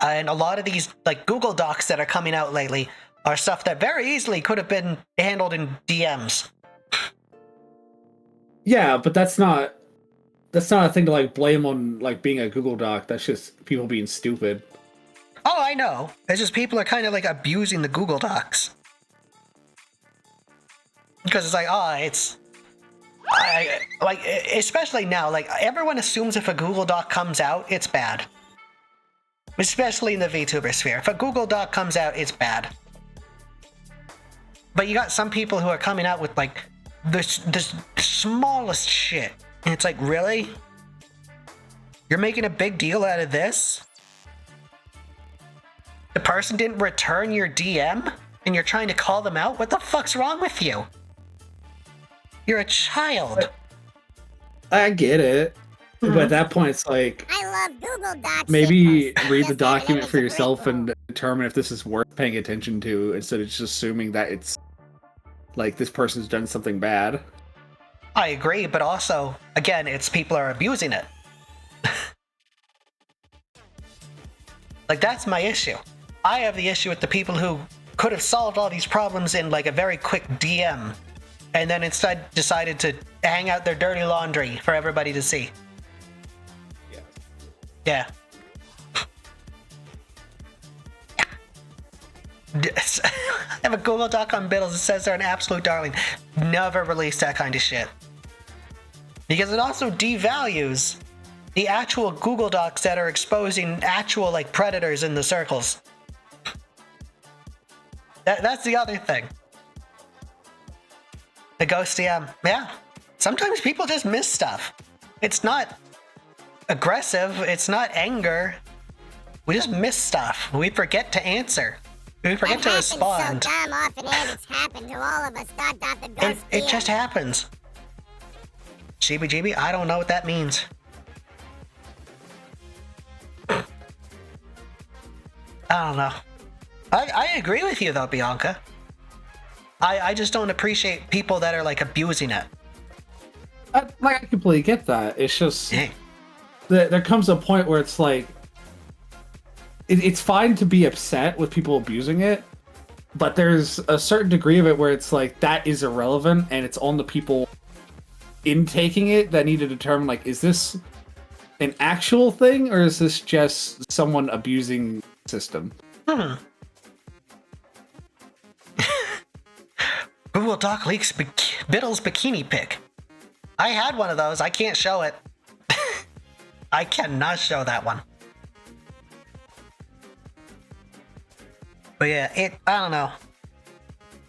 [SPEAKER 1] and a lot of these like Google Docs that are coming out lately are stuff that very easily could have been handled in DMs.
[SPEAKER 3] Yeah, but that's not a thing to like blame on like being a Google Doc. That's just people being stupid.
[SPEAKER 1] Oh, I know. It's just people are kind of like abusing the Google Docs. Because it's like, I like, especially now, like everyone assumes if a Google Doc comes out, it's bad. Especially in the VTuber sphere. If a Google Doc comes out, it's bad. But you got some people who are coming out with like the smallest shit. And it's like, really? You're making a big deal out of this? The person didn't return your DM? And you're trying to call them out? What the fuck's wrong with you? You're a child.
[SPEAKER 3] I get it. But at that point, it's like,
[SPEAKER 2] I love Google Docs.
[SPEAKER 3] maybe read the document for yourself and determine if this is worth paying attention to instead of just assuming that it's like this person's done something bad.
[SPEAKER 1] I agree, but also, again, it's people are abusing it. Like, that's my issue. I have the issue with the people who could have solved all these problems in like a very quick DM and then instead decided to hang out their dirty laundry for everybody to see. Yeah. I have a Google Doc on Bittles that says they're an absolute darling. Never release that kind of shit. Because it also devalues the actual Google Docs that are exposing actual like predators in the circles. That's the other thing. The ghost DM. Yeah. Sometimes people just miss stuff. It's not aggressive, it's not anger. We just miss stuff. We forget to answer. We forget to respond.
[SPEAKER 2] So damn often, and it's happened to all of us. The ghost
[SPEAKER 1] It just happens. Sheebie-jeebie, I don't know what that means. I don't know. I agree with you though, Bianca. I just don't appreciate people that are like abusing it.
[SPEAKER 3] I completely get that. It's just
[SPEAKER 1] Dang.
[SPEAKER 3] there comes a point where it's like it's fine to be upset with people abusing it, but there's a certain degree of it where it's like that is irrelevant, and it's on the people intaking it that need to determine like, is this an actual thing or is this just someone abusing the system?
[SPEAKER 1] Google Doc leaks Bittles bikini pic. I had one of those. I can't show it. I cannot show that one. But yeah, I don't know.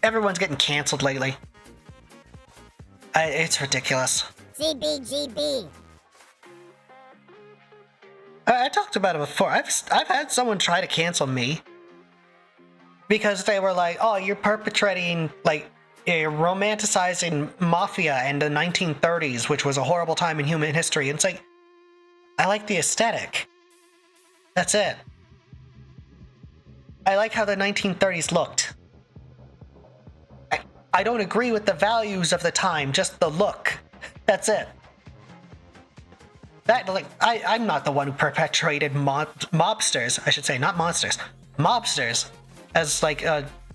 [SPEAKER 1] Everyone's getting canceled lately. It's ridiculous.
[SPEAKER 2] CBGB.
[SPEAKER 1] I talked about it before. I've had someone try to cancel me because they were like, "Oh, you're perpetrating like romanticizing mafia and the 1930s, which was a horrible time in human history." And it's like, I like the aesthetic. That's it. I like how the 1930s looked. I don't agree with the values of the time, just the look. That's it. That, like, I'm not the one who perpetuated mobsters, I should say, not monsters. Mobsters as, like,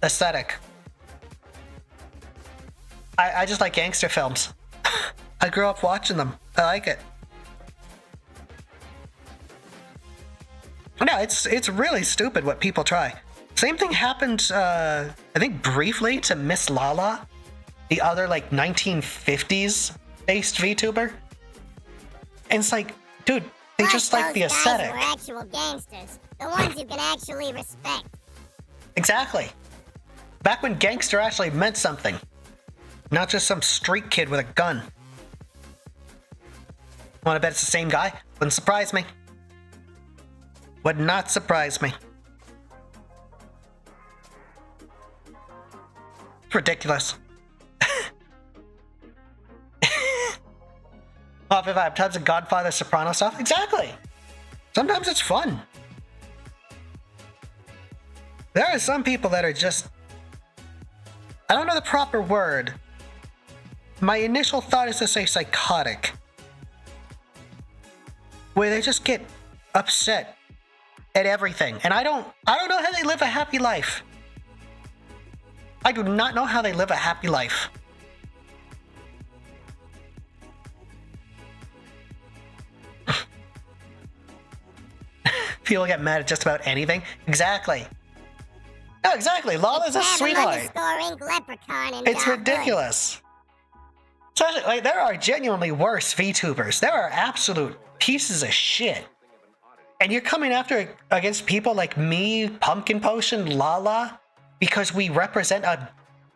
[SPEAKER 1] aesthetic. I just like gangster films. I grew up watching them. I like it. No, it's really stupid what people try. Same thing happened, I think briefly to Miss Lala, the other like 1950s based VTuber. And it's like, dude, they just like the aesthetic.
[SPEAKER 2] Those guys were actual gangsters, the ones you can actually respect.
[SPEAKER 1] Exactly. Back when gangster actually meant something, not just some street kid with a gun. Want to bet it's the same guy? Wouldn't surprise me. Would not surprise me. It's ridiculous. Off if I have tons of Godfather Soprano stuff? Exactly. Sometimes it's fun. There are some people that are just... I don't know the proper word. My initial thought is to say psychotic. Where they just get upset at everything. And I don't know how they live a happy life. I do not know how they live a happy life. People get mad at just about anything. Exactly. No, exactly. Lala's a sweetheart.
[SPEAKER 2] Leprechaun
[SPEAKER 1] It's ridiculous. Especially, like, there are genuinely worse VTubers. There are absolute pieces of shit. And you're coming after against people like me, Pumpkin Potion, Lala, because we represent a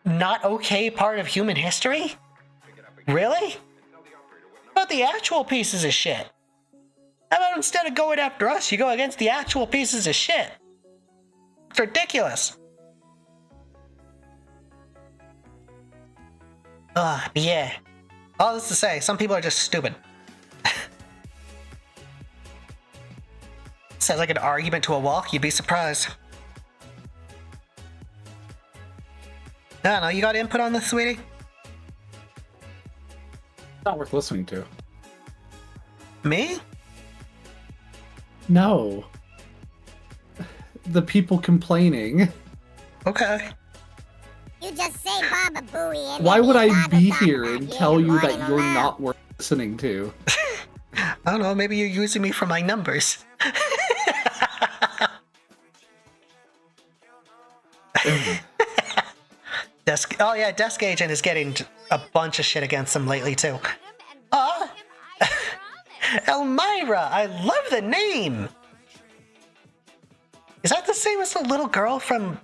[SPEAKER 1] not okay part of human history? Really? What about the actual pieces of shit? How about instead of going after us, you go against the actual pieces of shit? It's ridiculous. Yeah. All this to say, some people are just stupid. Sounds like an argument to a walk, you'd be surprised. I don't know, you got input on this, sweetie?
[SPEAKER 3] Not worth listening to.
[SPEAKER 1] Me?
[SPEAKER 3] No. The people complaining.
[SPEAKER 1] Okay.
[SPEAKER 2] You just say Baba Booey and
[SPEAKER 3] Why would I
[SPEAKER 2] Baba
[SPEAKER 3] be
[SPEAKER 2] Baba
[SPEAKER 3] here
[SPEAKER 2] Baba
[SPEAKER 3] and
[SPEAKER 2] in
[SPEAKER 3] tell
[SPEAKER 2] the
[SPEAKER 3] you that
[SPEAKER 2] morning
[SPEAKER 3] you're
[SPEAKER 2] alarm?
[SPEAKER 3] not worth listening to?
[SPEAKER 1] I don't know, maybe you're using me for my numbers. Oh yeah, Desk Agent is getting a bunch of shit against him lately too. Elmira, I love the name! Is that the same as the little girl from...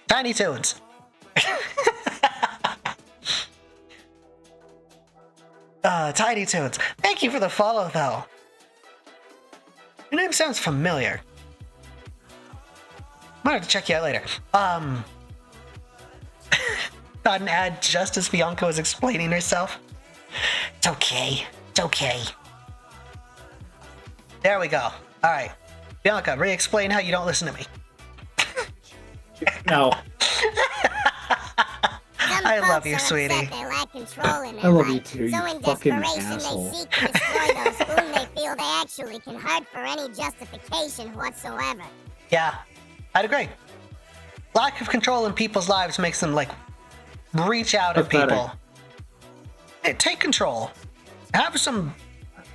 [SPEAKER 1] Tiny Toons. Tiny Toons. Thank you for the follow, though. Your name sounds familiar. Might have to check you out later. Got an ad just as Bianca was explaining herself. It's okay. It's okay. There we go. Alright. Bianca, re-explain how you don't listen to me.
[SPEAKER 3] No.
[SPEAKER 1] I love you, sweetie.
[SPEAKER 2] They lack control in their
[SPEAKER 3] I love you
[SPEAKER 2] life.
[SPEAKER 3] too,
[SPEAKER 2] So
[SPEAKER 3] you
[SPEAKER 2] in
[SPEAKER 3] fucking
[SPEAKER 2] desperation,
[SPEAKER 3] asshole.
[SPEAKER 2] they seek to destroy those whom they feel they actually can hurt for any justification whatsoever.
[SPEAKER 1] Yeah, I'd agree. Lack of control in people's lives makes them, like, reach out at
[SPEAKER 3] Pathetic.
[SPEAKER 1] people. Hey, take control. Have some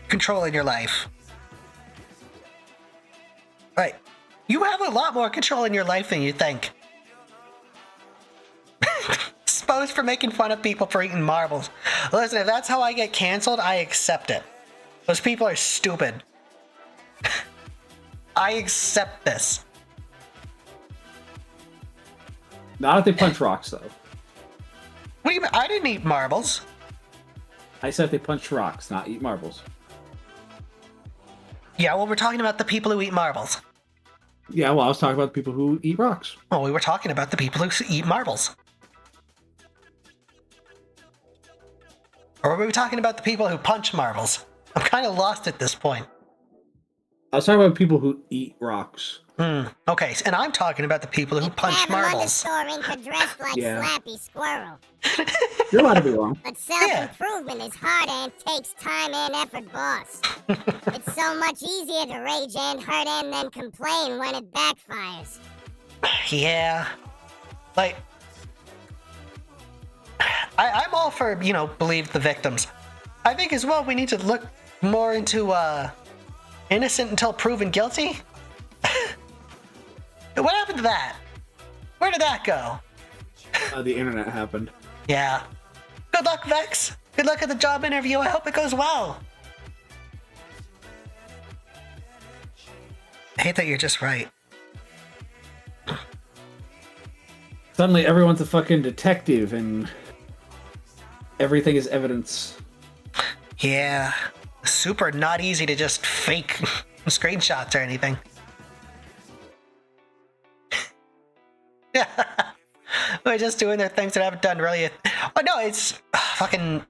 [SPEAKER 1] control in your life. Right. You have a lot more control in your life than you think. Exposed for making fun of people for eating marbles. Listen, if that's how I get canceled, I accept it. Those people are stupid. I accept this.
[SPEAKER 3] Not if they punch rocks, though.
[SPEAKER 1] What do you mean? I didn't eat marbles.
[SPEAKER 3] I said they punch rocks, not eat marbles.
[SPEAKER 1] Yeah, well, we're talking about the people who eat marbles.
[SPEAKER 3] Yeah, well, I was talking about the people who eat rocks.
[SPEAKER 1] Well, we were talking about the people who eat marbles. Or were we talking about the people who punch marbles? I'm kind of lost at this point.
[SPEAKER 3] I was talking about people who eat rocks.
[SPEAKER 1] Okay, and I'm talking about the people who punch
[SPEAKER 2] Have 'em
[SPEAKER 1] marbles.
[SPEAKER 2] understoring to dress like
[SPEAKER 3] Yeah.
[SPEAKER 2] Slappy Squirrel.
[SPEAKER 3] You're allowed to be wrong.
[SPEAKER 2] But self-improvement is harder and takes time and effort, boss. It's so much easier to rage and hurt and then complain when it backfires.
[SPEAKER 1] Yeah. Like, I'm all for, you know, believe the victims. I think as well we need to look more into, innocent until proven guilty. What happened to that? Where did that go?
[SPEAKER 3] The internet happened.
[SPEAKER 1] Yeah. Good luck, Vex. Good luck at the job interview. I hope it goes well. I hate that you're just right.
[SPEAKER 3] Suddenly everyone's a fucking detective and everything is evidence.
[SPEAKER 1] Yeah. Super not easy to just fake screenshots or anything. They're just doing their things that haven't done really. Oh no, it's fucking.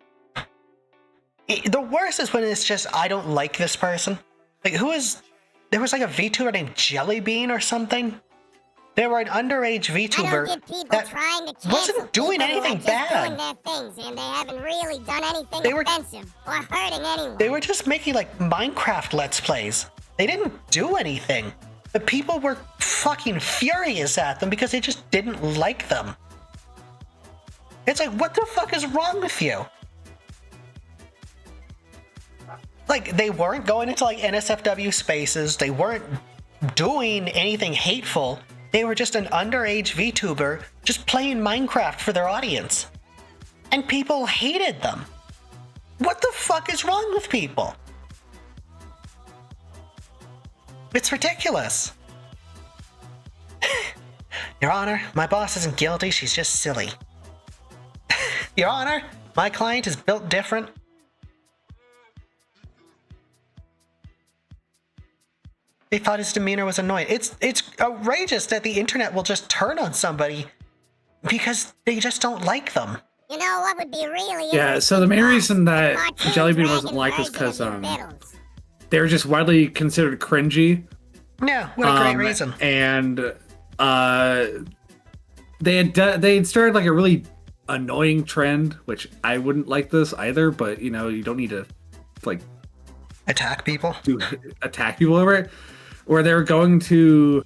[SPEAKER 1] The worst is when it's just I don't like this person. Like who is? There was like a VTuber named Jellybean or something. They were an underage
[SPEAKER 2] I don't
[SPEAKER 1] VTuber
[SPEAKER 2] get people
[SPEAKER 1] that
[SPEAKER 2] trying to cancel
[SPEAKER 1] wasn't doing
[SPEAKER 2] people who are
[SPEAKER 1] anything
[SPEAKER 2] just
[SPEAKER 1] bad.
[SPEAKER 2] doing their things and they haven't really done anything
[SPEAKER 1] They were-
[SPEAKER 2] offensive or hurting anyone.
[SPEAKER 1] They were just making like Minecraft Let's Plays. They didn't do anything. The people were fucking furious at them because they just didn't like them. It's like, what the fuck is wrong with you? Like, they weren't going into like NSFW spaces. They weren't doing anything hateful. they were just an underage VTuber just playing Minecraft for their audience. And people hated them. What the fuck is wrong with people? It's ridiculous. Your Honor, my boss isn't guilty, she's just silly. Your Honor, my client is built different. They thought his demeanor was annoying. It's outrageous that the internet will just turn on somebody because they just don't like them.
[SPEAKER 2] You know what would be really
[SPEAKER 3] Yeah, so the main reason that Jellybean wasn't liked is because they were just widely considered cringy.
[SPEAKER 1] Yeah, what a great reason.
[SPEAKER 3] And they had started like a really annoying trend, which I wouldn't like this either, but you know, you don't need to like
[SPEAKER 1] attack people
[SPEAKER 3] over it, where they're going to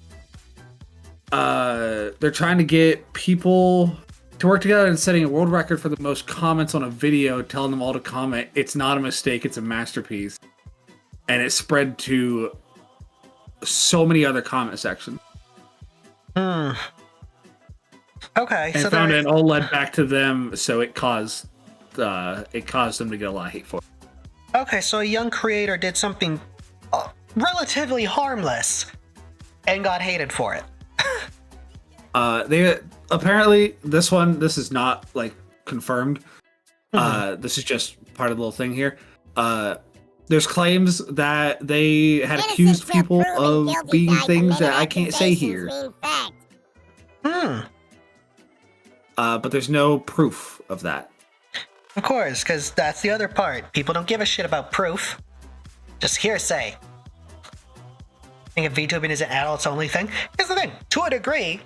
[SPEAKER 3] they're trying to get people to work together and setting a world record for the most comments on a video, telling them all to comment. It's not a mistake, it's a masterpiece. And it spread to so many other comment sections.
[SPEAKER 1] Okay,
[SPEAKER 3] and
[SPEAKER 1] so
[SPEAKER 3] found it all led back to them, so it caused them to get a lot of hate for it.
[SPEAKER 1] Okay, so a young creator did something relatively harmless and got hated for it.
[SPEAKER 3] They apparently this is not like confirmed. This is just part of the little thing here. There's claims that they had accused people of being things that I can't say here. But there's no proof of that.
[SPEAKER 1] Of course, because that's the other part. People don't give a shit about proof. Just hearsay. I think if VTubing is an adults-only thing, here's the thing. To a degree,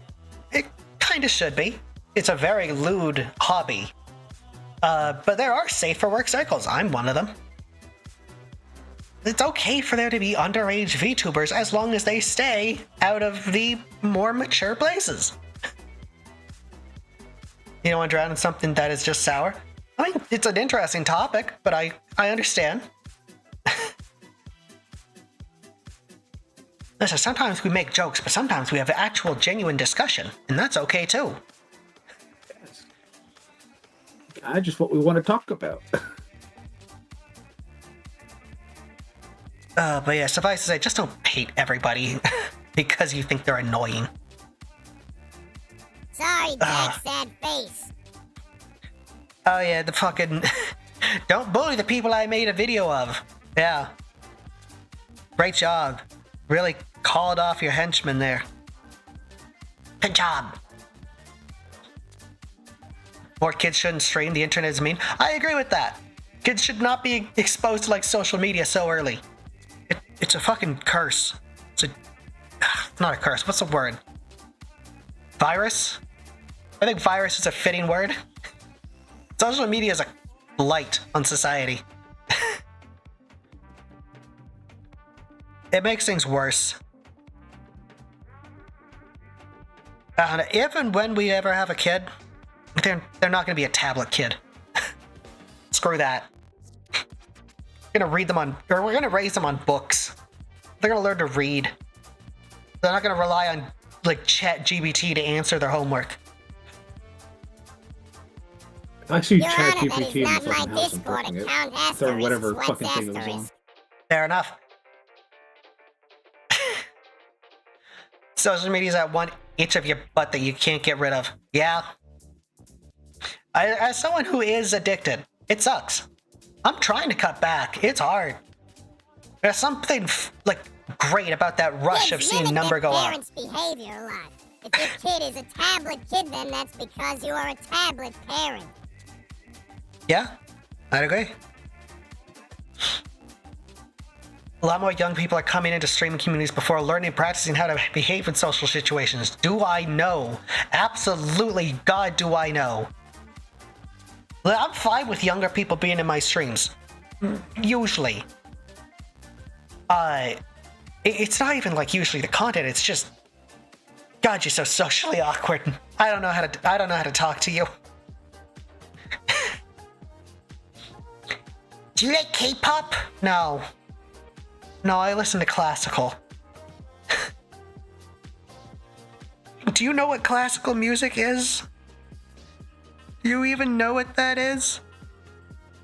[SPEAKER 1] it kind of should be. It's a very lewd hobby. But there are safer work cycles. I'm one of them. It's okay for there to be underage VTubers as long as they stay out of the more mature places. You don't want to drown in something that is just sour? I mean, it's an interesting topic, but I understand. Listen, sometimes we make jokes, but sometimes we have actual genuine discussion, and that's okay too.
[SPEAKER 3] Yes. Just what we want to talk about.
[SPEAKER 1] But yeah, suffice to say, just don't hate everybody because you think they're annoying.
[SPEAKER 2] Sorry, Jack, sad face.
[SPEAKER 1] Oh yeah, the fucking... Don't bully the people I made a video of. Yeah. Great job. Really called off your henchmen there. Good job. More kids shouldn't stream, the internet is mean. I agree with that. Kids should not be exposed to like social media so early. It's a fucking curse. It's not a curse, what's the word? Virus? I think virus is a fitting word. Social media is a blight on society. It makes things worse. If and when we ever have a kid, they're not going to be a tablet kid. Screw that. We're going to raise them on books. They're going to learn to read. They're not going to rely on like ChatGPT to answer their homework.
[SPEAKER 3] Actually,
[SPEAKER 2] Your
[SPEAKER 3] Chat
[SPEAKER 2] Honor, that
[SPEAKER 3] GPT
[SPEAKER 2] is
[SPEAKER 3] in
[SPEAKER 2] not
[SPEAKER 3] the
[SPEAKER 2] my
[SPEAKER 3] fucking house.
[SPEAKER 2] Discord
[SPEAKER 3] I'm
[SPEAKER 2] account.
[SPEAKER 3] so whatever
[SPEAKER 2] What's
[SPEAKER 3] fucking thing it was on.
[SPEAKER 2] asterisk?
[SPEAKER 1] Fair enough. Social media is that one itch of your butt that you can't get rid of. Yeah. As someone who is addicted, it sucks. I'm trying to cut back. It's hard. There's something like great about that rush of seeing number go up.
[SPEAKER 2] Parents' behavior a lot. If your kid is a tablet kid, then that's because you are a tablet parent.
[SPEAKER 1] Yeah, I'd agree. A lot more young people are coming into streaming communities before learning and practicing how to behave in social situations. Do I know? Absolutely, God, do I know. I'm fine with younger people being in my streams. Usually. It's not even like usually the content, it's just... God, you're so socially awkward. I don't know how to talk to you. Do you like K-pop? No. No, I listen to classical. Do you know what classical music is? Do you even know what that is?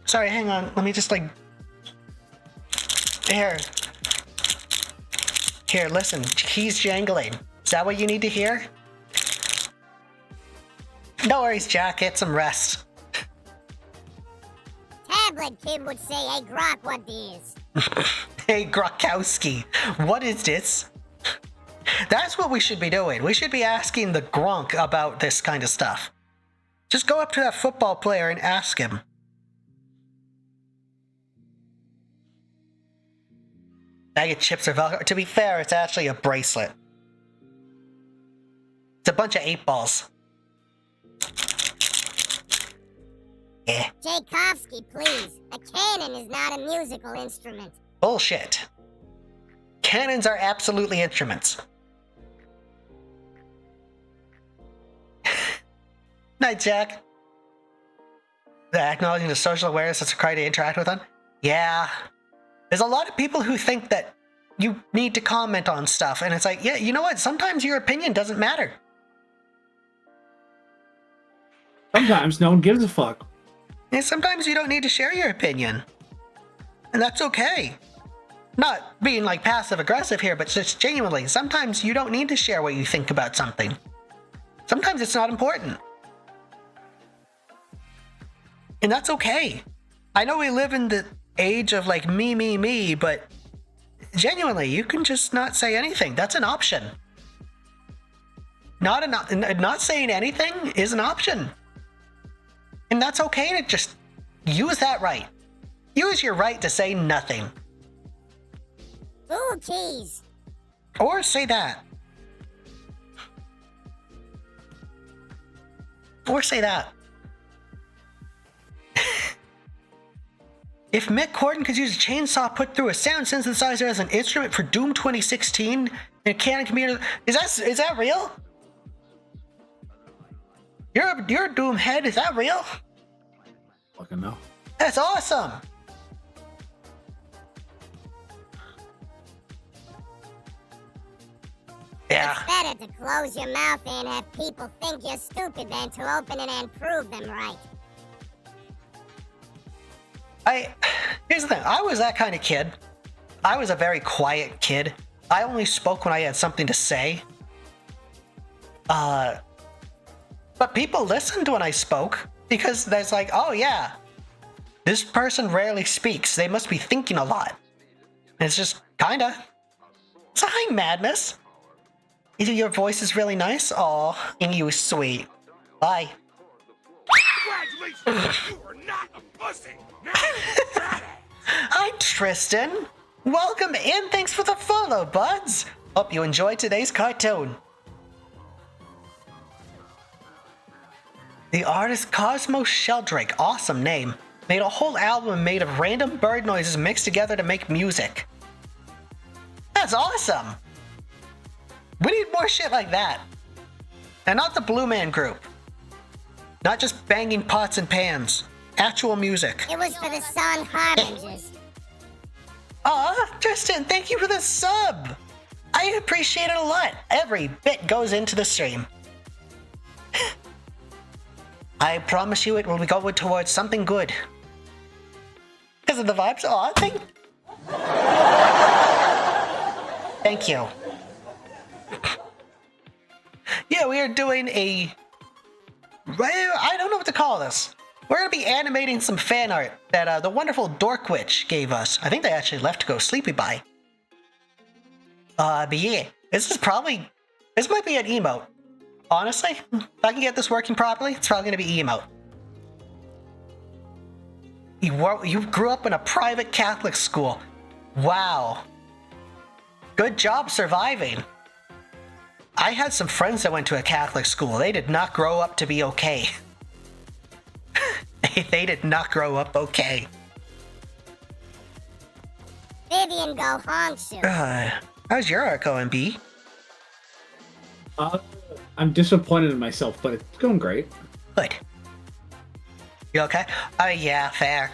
[SPEAKER 1] Sorry, hang on. Let me just like... Here. Here, listen. Keys jangling. Is that what you need to hear? No worries, Jack. Get some rest.
[SPEAKER 2] Tablet kid would say, hey, Grok, what this?
[SPEAKER 1] Hey, Grokowski. What is this? That's what we should be doing. We should be asking the Gronk about this kind of stuff. Just go up to that football player and ask him. Bag of chips or Velcro. To be fair, it's actually a bracelet. It's a bunch of 8-balls. Yeah.
[SPEAKER 2] Tchaikovsky, please. A cannon is not a musical instrument.
[SPEAKER 1] Bullshit. Cannons are absolutely instruments. Night, Jack. Acknowledging the social awareness that's required to interact with them? Yeah. There's a lot of people who think that you need to comment on stuff, and it's like, yeah, you know what? Sometimes your opinion doesn't matter.
[SPEAKER 3] Sometimes no one gives a fuck.
[SPEAKER 1] And sometimes you don't need to share your opinion. And that's okay. Not being like passive aggressive here, but just genuinely, sometimes you don't need to share what you think about something. Sometimes it's not important. And that's okay. I know we live in the age of like me, but genuinely, you can just not say anything. That's an option. Not saying anything is an option. And that's okay to just use that right. Use your right to say nothing.
[SPEAKER 2] Ooh, keys.
[SPEAKER 1] Or say that. Or say that. If Mick Corden could use a chainsaw put through a sound synthesizer as an instrument for Doom 2016 and canon computer, is that real? You're a Doom head. Is that real?
[SPEAKER 3] Fucking no.
[SPEAKER 1] That's awesome. Yeah.
[SPEAKER 2] It's better to close your mouth and have people think you're stupid than to open it and prove them right.
[SPEAKER 1] Here's the thing. I was that kind of kid. I was a very quiet kid. I only spoke when I had something to say. But people listened when I spoke because there's like, oh yeah, this person rarely speaks. They must be thinking a lot. And it's just kinda. So hi, Madness. Either your voice is really nice, aw, and you sweet. Bye.
[SPEAKER 4] Congratulations, you are not a pussy.
[SPEAKER 1] Hi, Tristan. Welcome and thanks for the follow, buds. Hope you enjoyed today's cartoon. The artist Cosmos Sheldrake, awesome name, made a whole album made of random bird noises mixed together to make music. That's awesome. We need more shit like that. And not the Blue Man Group. Not just banging pots and pans. Actual music.
[SPEAKER 2] It was for the Sun Harbingers.
[SPEAKER 1] Aw, Tristan, thank you for the sub. I appreciate it a lot. Every bit goes into the stream. I promise you it will be going towards something good. Because of the vibes? Aw, thank you. Yeah, we are doing a... I don't know what to call this. We're going to be animating some fan art that the wonderful Dork Witch gave us. I think they actually left to go sleepy by. But yeah, this might be an emote. Honestly, if I can get this working properly, it's probably going to be emote. You grew up in a private Catholic school. Wow. Good job surviving. I had some friends that went to a Catholic school. They did not grow up to be okay. They did not grow up okay.
[SPEAKER 2] Vivian go Hongshu.
[SPEAKER 1] How's your art going, B?
[SPEAKER 3] I'm disappointed in myself, but it's going great.
[SPEAKER 1] Good. You okay? Oh yeah, fair.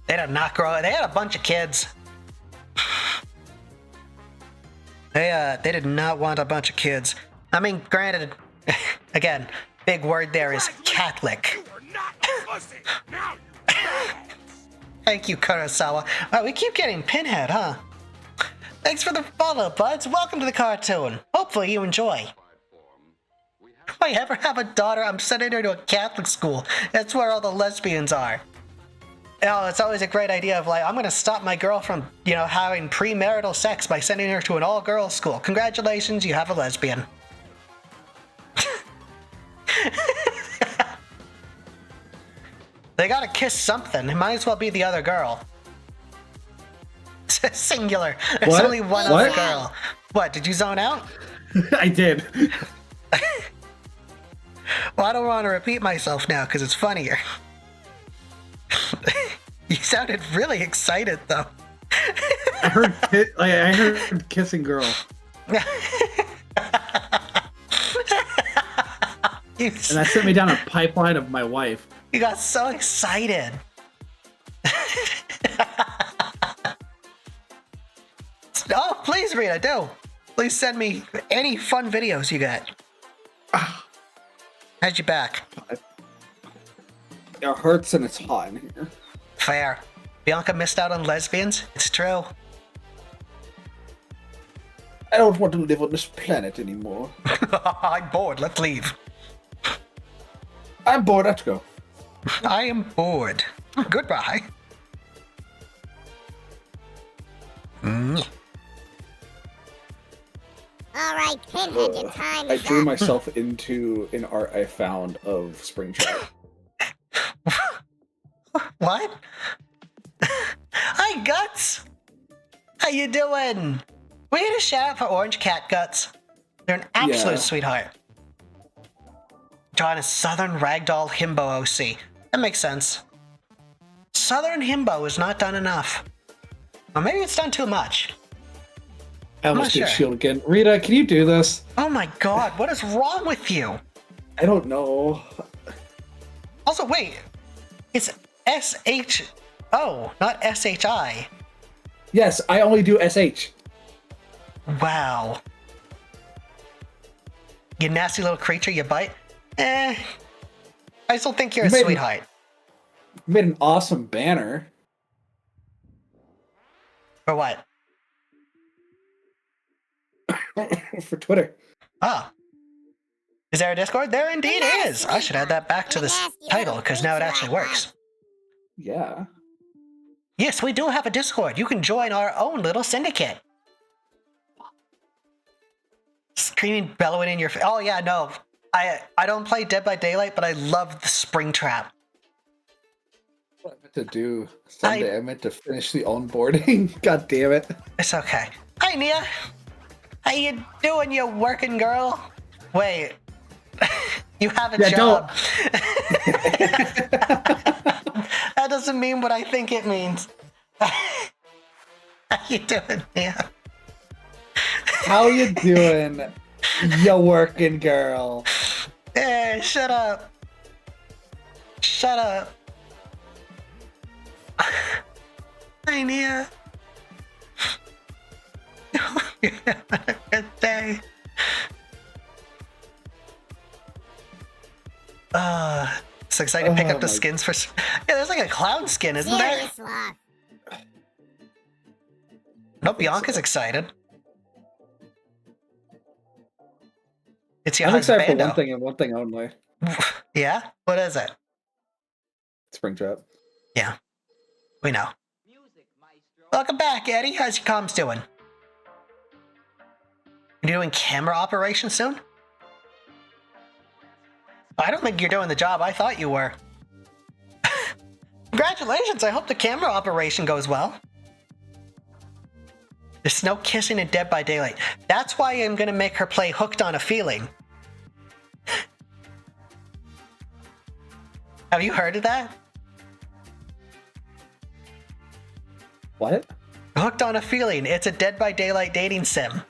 [SPEAKER 1] They did not grow up. They had a bunch of kids. They did not want a bunch of kids. I mean, granted, again, big word there is Catholic.
[SPEAKER 4] You were not a pussy. Now you bad.
[SPEAKER 1] Thank you, Kurosawa. Wow, we keep getting Pinhead, huh? Thanks for the follow, buds. Welcome to the cartoon. Hopefully you enjoy. If I ever have a daughter, I'm sending her to a Catholic school. That's where all the lesbians are. Oh, it's always a great idea of like, I'm gonna stop my girl from, having premarital sex by sending her to an all-girls school. Congratulations, you have a lesbian. They gotta kiss something. It might as well be the other girl. Singular. There's
[SPEAKER 3] What?
[SPEAKER 1] only one
[SPEAKER 3] What?
[SPEAKER 1] other girl. What, did you zone out?
[SPEAKER 3] I did.
[SPEAKER 1] Well, I don't want to repeat myself now because it's funnier. You sounded really excited, though.
[SPEAKER 3] I heard kissing girl.
[SPEAKER 1] You,
[SPEAKER 3] And that sent me down a pipeline of my wife.
[SPEAKER 1] you got so excited. Oh, please, Rita, do. Please send me any fun videos you got. How's your back?
[SPEAKER 3] It hurts and it's hot in here.
[SPEAKER 1] Fair. Bianca missed out on lesbians? It's true.
[SPEAKER 3] I don't want to live on this planet anymore.
[SPEAKER 1] I'm bored. Let's leave.
[SPEAKER 3] I'm bored. Let's go.
[SPEAKER 1] I am bored. Goodbye.
[SPEAKER 2] Alright, Pinhead, your time
[SPEAKER 3] I
[SPEAKER 2] is
[SPEAKER 3] drew
[SPEAKER 2] up.
[SPEAKER 3] myself into an art I found of Springtrap.
[SPEAKER 1] What? Hi, Guts! How you doing? We get a shout out for Orange Cat Guts. They're an absolute
[SPEAKER 3] Yeah.
[SPEAKER 1] sweetheart. Drawing a Southern Ragdoll Himbo OC. That makes sense. Southern Himbo is not done enough. Or maybe it's done too much.
[SPEAKER 3] I almost
[SPEAKER 1] not
[SPEAKER 3] did
[SPEAKER 1] sure.
[SPEAKER 3] shield again. Rita, can you do this?
[SPEAKER 1] Oh my god, what is wrong with you?
[SPEAKER 3] I don't know.
[SPEAKER 1] Also, wait. It's S-H-O, not S-H-I.
[SPEAKER 3] Yes, I only do SH.
[SPEAKER 1] Wow. You nasty little creature, you bite? I still think you're a
[SPEAKER 3] Maybe.
[SPEAKER 1] sweetheart.
[SPEAKER 3] Made an awesome banner.
[SPEAKER 1] For what?
[SPEAKER 3] For Twitter.
[SPEAKER 1] Oh. Is there a Discord? There indeed is. I should add that back to this title, because now it actually works.
[SPEAKER 3] Yeah.
[SPEAKER 1] Yes, we do have a Discord. You can join our own little syndicate. Screaming, bellowing in your face. Oh yeah, no. I don't play Dead by Daylight, but I love the Springtrap.
[SPEAKER 3] What I meant to do Sunday, I meant to finish the onboarding. God damn it.
[SPEAKER 1] It's okay. Hi, Nia. How you doing, you working girl? Wait. You have a
[SPEAKER 3] Yeah,
[SPEAKER 1] job. That doesn't mean what I think it means. How you doing, Nia?
[SPEAKER 3] How you doing, you working girl?
[SPEAKER 1] Hey, shut up. Shut up. Hi, Nia. You're having a good day. It's exciting to pick up the
[SPEAKER 3] my-
[SPEAKER 1] skins for... Yeah, there's like a clown skin, isn't there?
[SPEAKER 2] Serious loss.
[SPEAKER 1] No, Bianca's excited. It's your
[SPEAKER 3] I'm excited for
[SPEAKER 1] husbando.
[SPEAKER 3] one thing and one thing only.
[SPEAKER 1] Yeah? What is it?
[SPEAKER 3] Springtrap.
[SPEAKER 1] Yeah. We know. Welcome back, Eddie. How's your comms doing? You doing camera operation soon? I don't think you're doing the job I thought you were. Congratulations, I hope the camera operation goes well. There's no kissing in Dead by Daylight. That's why I'm gonna make her play Hooked on a Feeling. Have you heard of that?
[SPEAKER 3] What?
[SPEAKER 1] Hooked on a Feeling. It's a Dead by Daylight dating sim.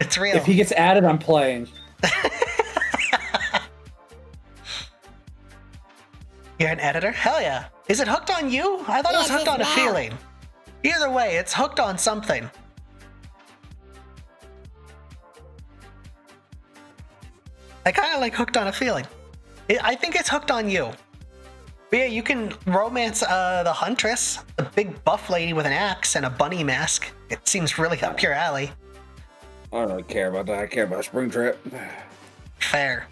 [SPEAKER 1] It's real.
[SPEAKER 3] If he gets added, I'm playing.
[SPEAKER 1] You're an editor? Hell yeah. Is it hooked on you? I thought it was
[SPEAKER 2] Yes,
[SPEAKER 1] hooked on a
[SPEAKER 2] it's
[SPEAKER 1] feeling. Either way, it's hooked on something. I kind of like hooked on a feeling. I think it's hooked on you. But yeah, you can romance the Huntress, the big buff lady with an axe and a bunny mask. It seems really up your alley.
[SPEAKER 3] I don't really care about that. I care about Springtrap.
[SPEAKER 1] Fair.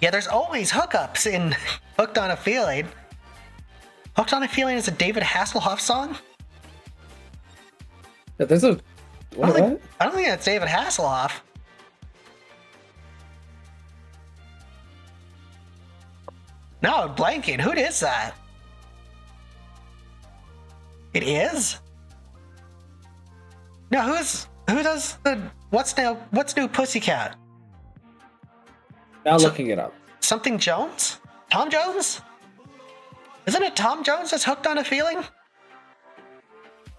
[SPEAKER 1] Yeah, there's always hookups in Hooked on a Feeling. Hooked on a Feeling is a David Hasselhoff song?
[SPEAKER 3] Yeah, there's a... What?
[SPEAKER 1] I don't think that's David Hasselhoff. No, I'm blanking. Who is that? It is? No, who does the what's new Pussycat?
[SPEAKER 3] Now looking it up.
[SPEAKER 1] Something Jones? Tom Jones? Isn't it Tom Jones that's Hooked on a Feeling?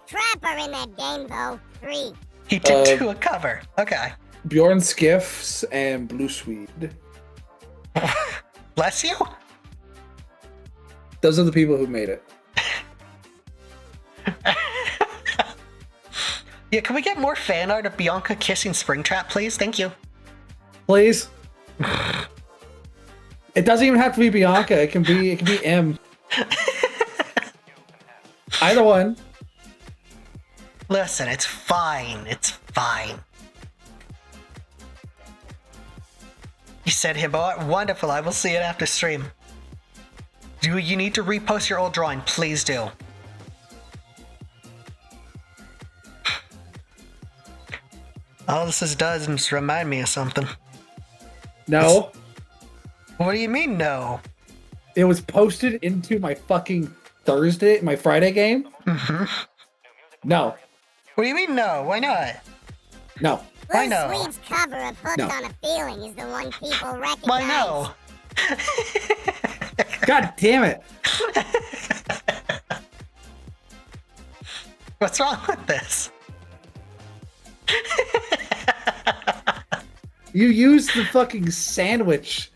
[SPEAKER 2] Trapper in that game, though. 3.
[SPEAKER 1] He did do a cover. Okay.
[SPEAKER 3] Bjorn Skiffs and Blue Swede.
[SPEAKER 1] Bless you?
[SPEAKER 3] Those are the people who made it.
[SPEAKER 1] Yeah, can we get more fan art of Bianca kissing Springtrap, please? Thank you.
[SPEAKER 3] Please. It doesn't even have to be Bianca. It can be M. Either one.
[SPEAKER 1] Listen, it's fine. It's fine. You said him, wonderful. I will see it after stream. You need to repost your old drawing. Please do. All this does is remind me of something.
[SPEAKER 3] No.
[SPEAKER 1] What do you mean, no?
[SPEAKER 3] It was posted into my fucking my Friday game.
[SPEAKER 1] Mm-hmm.
[SPEAKER 3] No.
[SPEAKER 1] What do you mean, no? Why not?
[SPEAKER 3] No.
[SPEAKER 1] Why
[SPEAKER 2] Blue
[SPEAKER 1] no?
[SPEAKER 2] Swede's cover of Hooked on a Feeling is the one people recognize.
[SPEAKER 1] Why no?
[SPEAKER 3] God damn it.
[SPEAKER 1] What's wrong with this?
[SPEAKER 3] You used the fucking sandwich.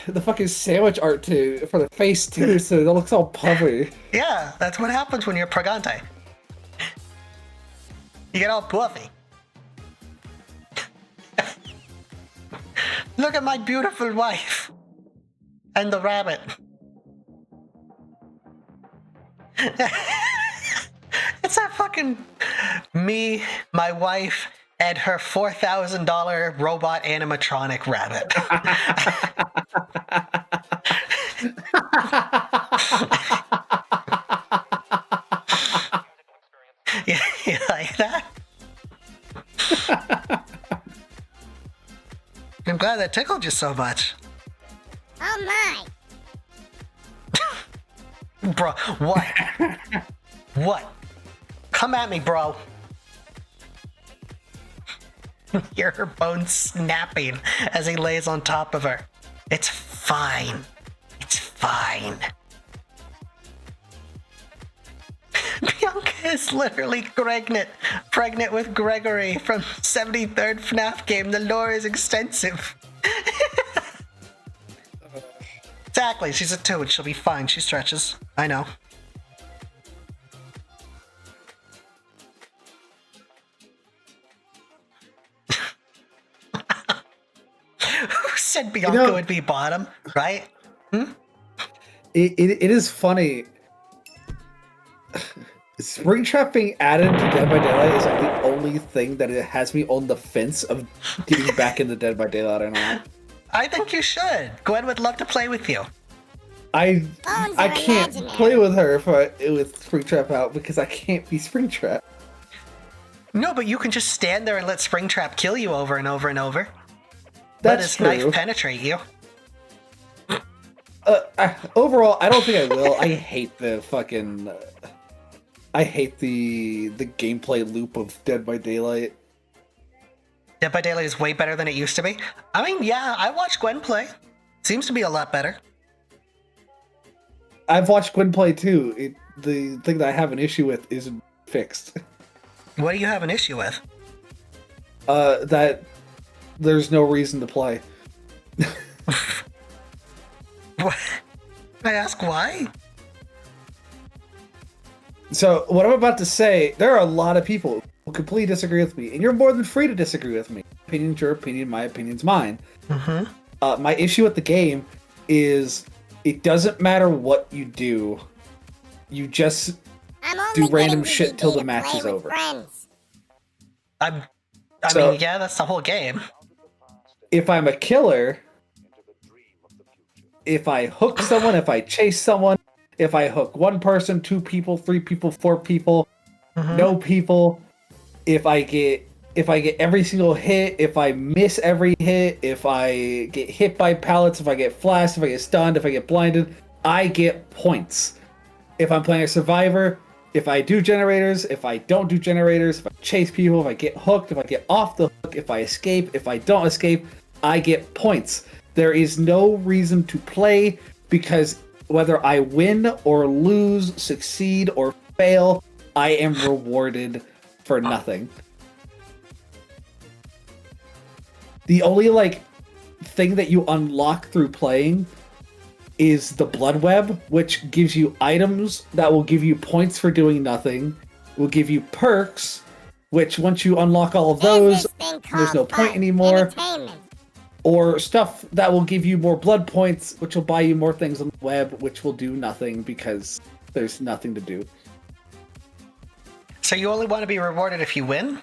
[SPEAKER 3] The fucking sandwich art for the face too, so it looks all puffy.
[SPEAKER 1] Yeah, that's what happens when you're Pregante. You get all puffy. Look at my beautiful wife. And the rabbit. It's that fucking me, my wife, and her $4,000 robot animatronic rabbit. You like that? I'm glad that tickled you so much.
[SPEAKER 2] Oh my!
[SPEAKER 1] Bro, what? What? Come at me, bro. Hear her bones snapping as he lays on top of her. It's fine. It's fine. Bianca is literally pregnant with Gregory from 73rd FNAF game. The lore is extensive. Exactly, she's a toad. She'll be fine. She stretches. I know. Who said Bianca would be bottom, right?
[SPEAKER 3] It is funny. Springtrap being added to Dead by Daylight is like the only thing that it has me on the fence of getting back into Dead by Daylight or not.
[SPEAKER 1] I think you should. Gwen would love to play with you.
[SPEAKER 3] I
[SPEAKER 2] Bones are
[SPEAKER 3] can't
[SPEAKER 2] imaginary.
[SPEAKER 3] play with her with Springtrap out because I can't be Springtrap.
[SPEAKER 1] No, but you can just stand there and let Springtrap kill you over and over and over. Let
[SPEAKER 3] That's
[SPEAKER 1] his
[SPEAKER 3] true.
[SPEAKER 1] knife penetrate you.
[SPEAKER 3] Overall, I don't think I will. I hate the fucking. I hate the gameplay loop of Dead by Daylight.
[SPEAKER 1] Dead by Daylight is way better than it used to be. I mean, yeah, I watched Gwen play. Seems to be a lot better.
[SPEAKER 3] I've watched Gwen play too. The thing that I have an issue with isn't fixed.
[SPEAKER 1] What do you have an issue with?
[SPEAKER 3] That there's no reason to play.
[SPEAKER 1] What? I ask why?
[SPEAKER 3] So what I'm about to say, there are a lot of people who completely disagree with me, and you're more than free to disagree with me. Opinion's your opinion, my opinion's mine. My issue with the game is it doesn't matter what you do. You just do random shit till the match is over.
[SPEAKER 1] I
[SPEAKER 3] So-
[SPEAKER 1] mean, yeah, that's the whole game.
[SPEAKER 3] If I'm a killer, if I hook someone, if I chase someone, if I hook one person, 2 people, 3 people, 4 people, no people, if I get every single hit, if I miss every hit, if I get hit by pallets, if I get flashed, if I get stunned, if I get blinded, I get points. If I'm playing a survivor, if I do generators, if I don't do generators, if I chase people, if I get hooked, if I get off the hook, if I escape, if I don't escape, I get points. There is no reason to play because whether I win or lose, succeed or fail, I am rewarded for nothing. The only thing that you unlock through playing is the blood web, which gives you items that will give you points for doing nothing, will give you perks, which once you unlock all of those, there's no point anymore, or stuff that will give you more blood points, which will buy you more things on the web, which will do nothing because there's nothing to do.
[SPEAKER 1] So you only want to be rewarded if you win?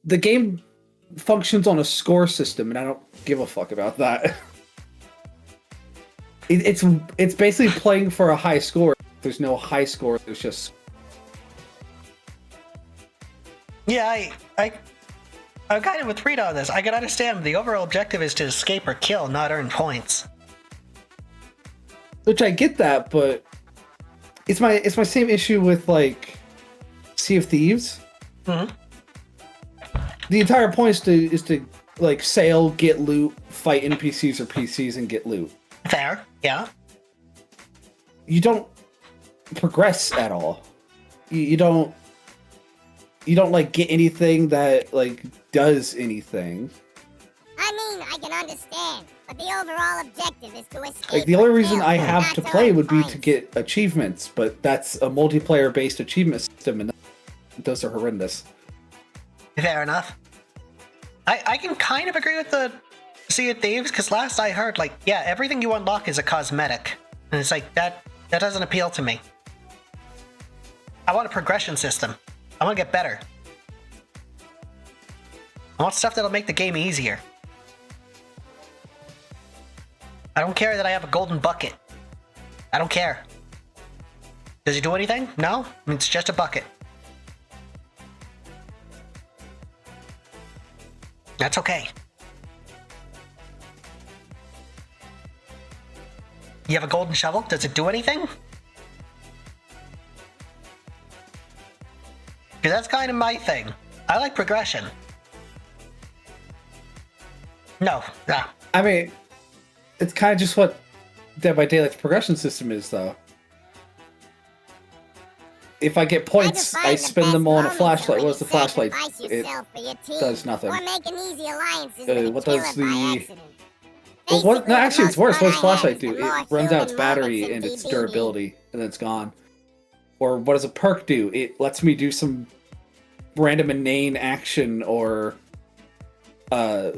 [SPEAKER 3] The game functions on a score system, and I don't give a fuck about that. It's basically playing for a high score. There's no high score. There's just
[SPEAKER 1] Yeah, I'm kind of with Rita on this. I can understand the overall objective is to escape or kill, not earn points.
[SPEAKER 3] which I get that, but it's my same issue with Sea of Thieves.
[SPEAKER 1] Mm-hmm.
[SPEAKER 3] The entire point is to sail, get loot, fight NPCs or PCs, and get loot.
[SPEAKER 1] Fair, yeah.
[SPEAKER 3] You don't progress at all. You don't get anything that does anything.
[SPEAKER 2] I mean, I can understand, but the overall objective is to escape.
[SPEAKER 3] The only reason I
[SPEAKER 2] kill,
[SPEAKER 3] have
[SPEAKER 2] not
[SPEAKER 3] to play
[SPEAKER 2] earn
[SPEAKER 3] would be
[SPEAKER 2] points.
[SPEAKER 3] to get achievements, but that's a multiplayer based achievement system, and those are horrendous.
[SPEAKER 1] Fair enough. I can kind of agree with the Sea of Thieves, because last I heard, everything you unlock is a cosmetic. And it's that doesn't appeal to me. I want a progression system. I want to get better. I want stuff that'll make the game easier. I don't care that I have a golden bucket. I don't care. Does it do anything? No? It's just a bucket. That's okay. You have a golden shovel? Does it do anything? Because that's kind of my thing. I like progression. No. Ah.
[SPEAKER 3] I mean, it's kind of just what Dead by Daylight's progression system is, though. If I get points, I spend them all on a flashlight. What does the flashlight? It does nothing.
[SPEAKER 2] Or make an easy alliances with a
[SPEAKER 3] what
[SPEAKER 2] killer
[SPEAKER 3] does
[SPEAKER 2] by
[SPEAKER 3] the-
[SPEAKER 2] accident.
[SPEAKER 3] Well, what? No,
[SPEAKER 2] Basically,
[SPEAKER 3] actually,
[SPEAKER 2] the
[SPEAKER 3] it's worse.
[SPEAKER 2] most
[SPEAKER 3] What does
[SPEAKER 2] fun I
[SPEAKER 3] flashlight
[SPEAKER 2] had
[SPEAKER 3] do?
[SPEAKER 2] is the more
[SPEAKER 3] It runs out its
[SPEAKER 2] human
[SPEAKER 3] battery
[SPEAKER 2] moments
[SPEAKER 3] and
[SPEAKER 2] in
[SPEAKER 3] its
[SPEAKER 2] BBB.
[SPEAKER 3] durability, and then it's gone. Or what does a perk do? It lets me do some random inane action or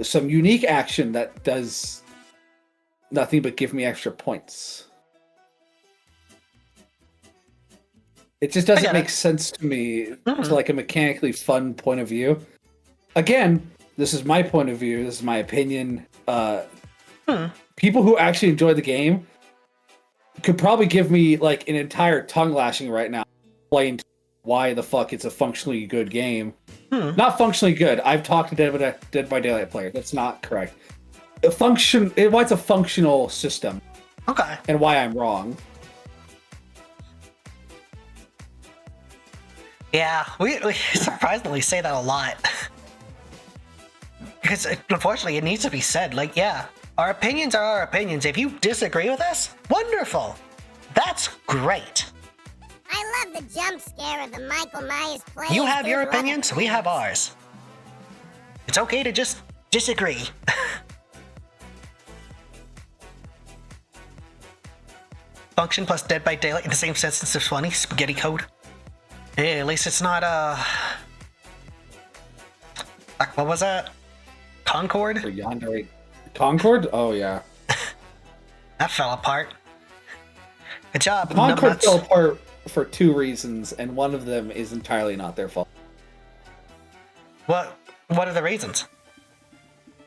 [SPEAKER 3] some unique action that does nothing but give me extra points. It just doesn't
[SPEAKER 1] get
[SPEAKER 3] make
[SPEAKER 1] it.
[SPEAKER 3] sense to me
[SPEAKER 1] Mhm.
[SPEAKER 3] to a mechanically fun point of view. Again, this is my point of view. This is my opinion. People who actually enjoy the game could probably give me an entire tongue lashing right now, explain why the fuck it's a functionally good game. Not functionally good. I've talked to Dead by Daylight player. That's not correct. Why it's a functional system
[SPEAKER 1] Okay.
[SPEAKER 3] and why I'm wrong.
[SPEAKER 1] Yeah, we surprisingly say that a lot. Because unfortunately, it needs to be said. Our opinions are our opinions. If you disagree with us, wonderful. That's great.
[SPEAKER 2] I love the jump scare of the Michael Myers play.
[SPEAKER 1] You have your opinions, we have ours. It's okay to just disagree. Function plus Dead by Daylight in the same sentence is funny. Spaghetti code. Hey, at least it's not, what was that? Concord?
[SPEAKER 3] For Yandere. Concord? Oh, yeah.
[SPEAKER 1] That fell apart. Good job,
[SPEAKER 3] Concord
[SPEAKER 1] numbnuts.
[SPEAKER 3] fell apart for 2 reasons, and one of them is entirely not their fault.
[SPEAKER 1] What are the reasons?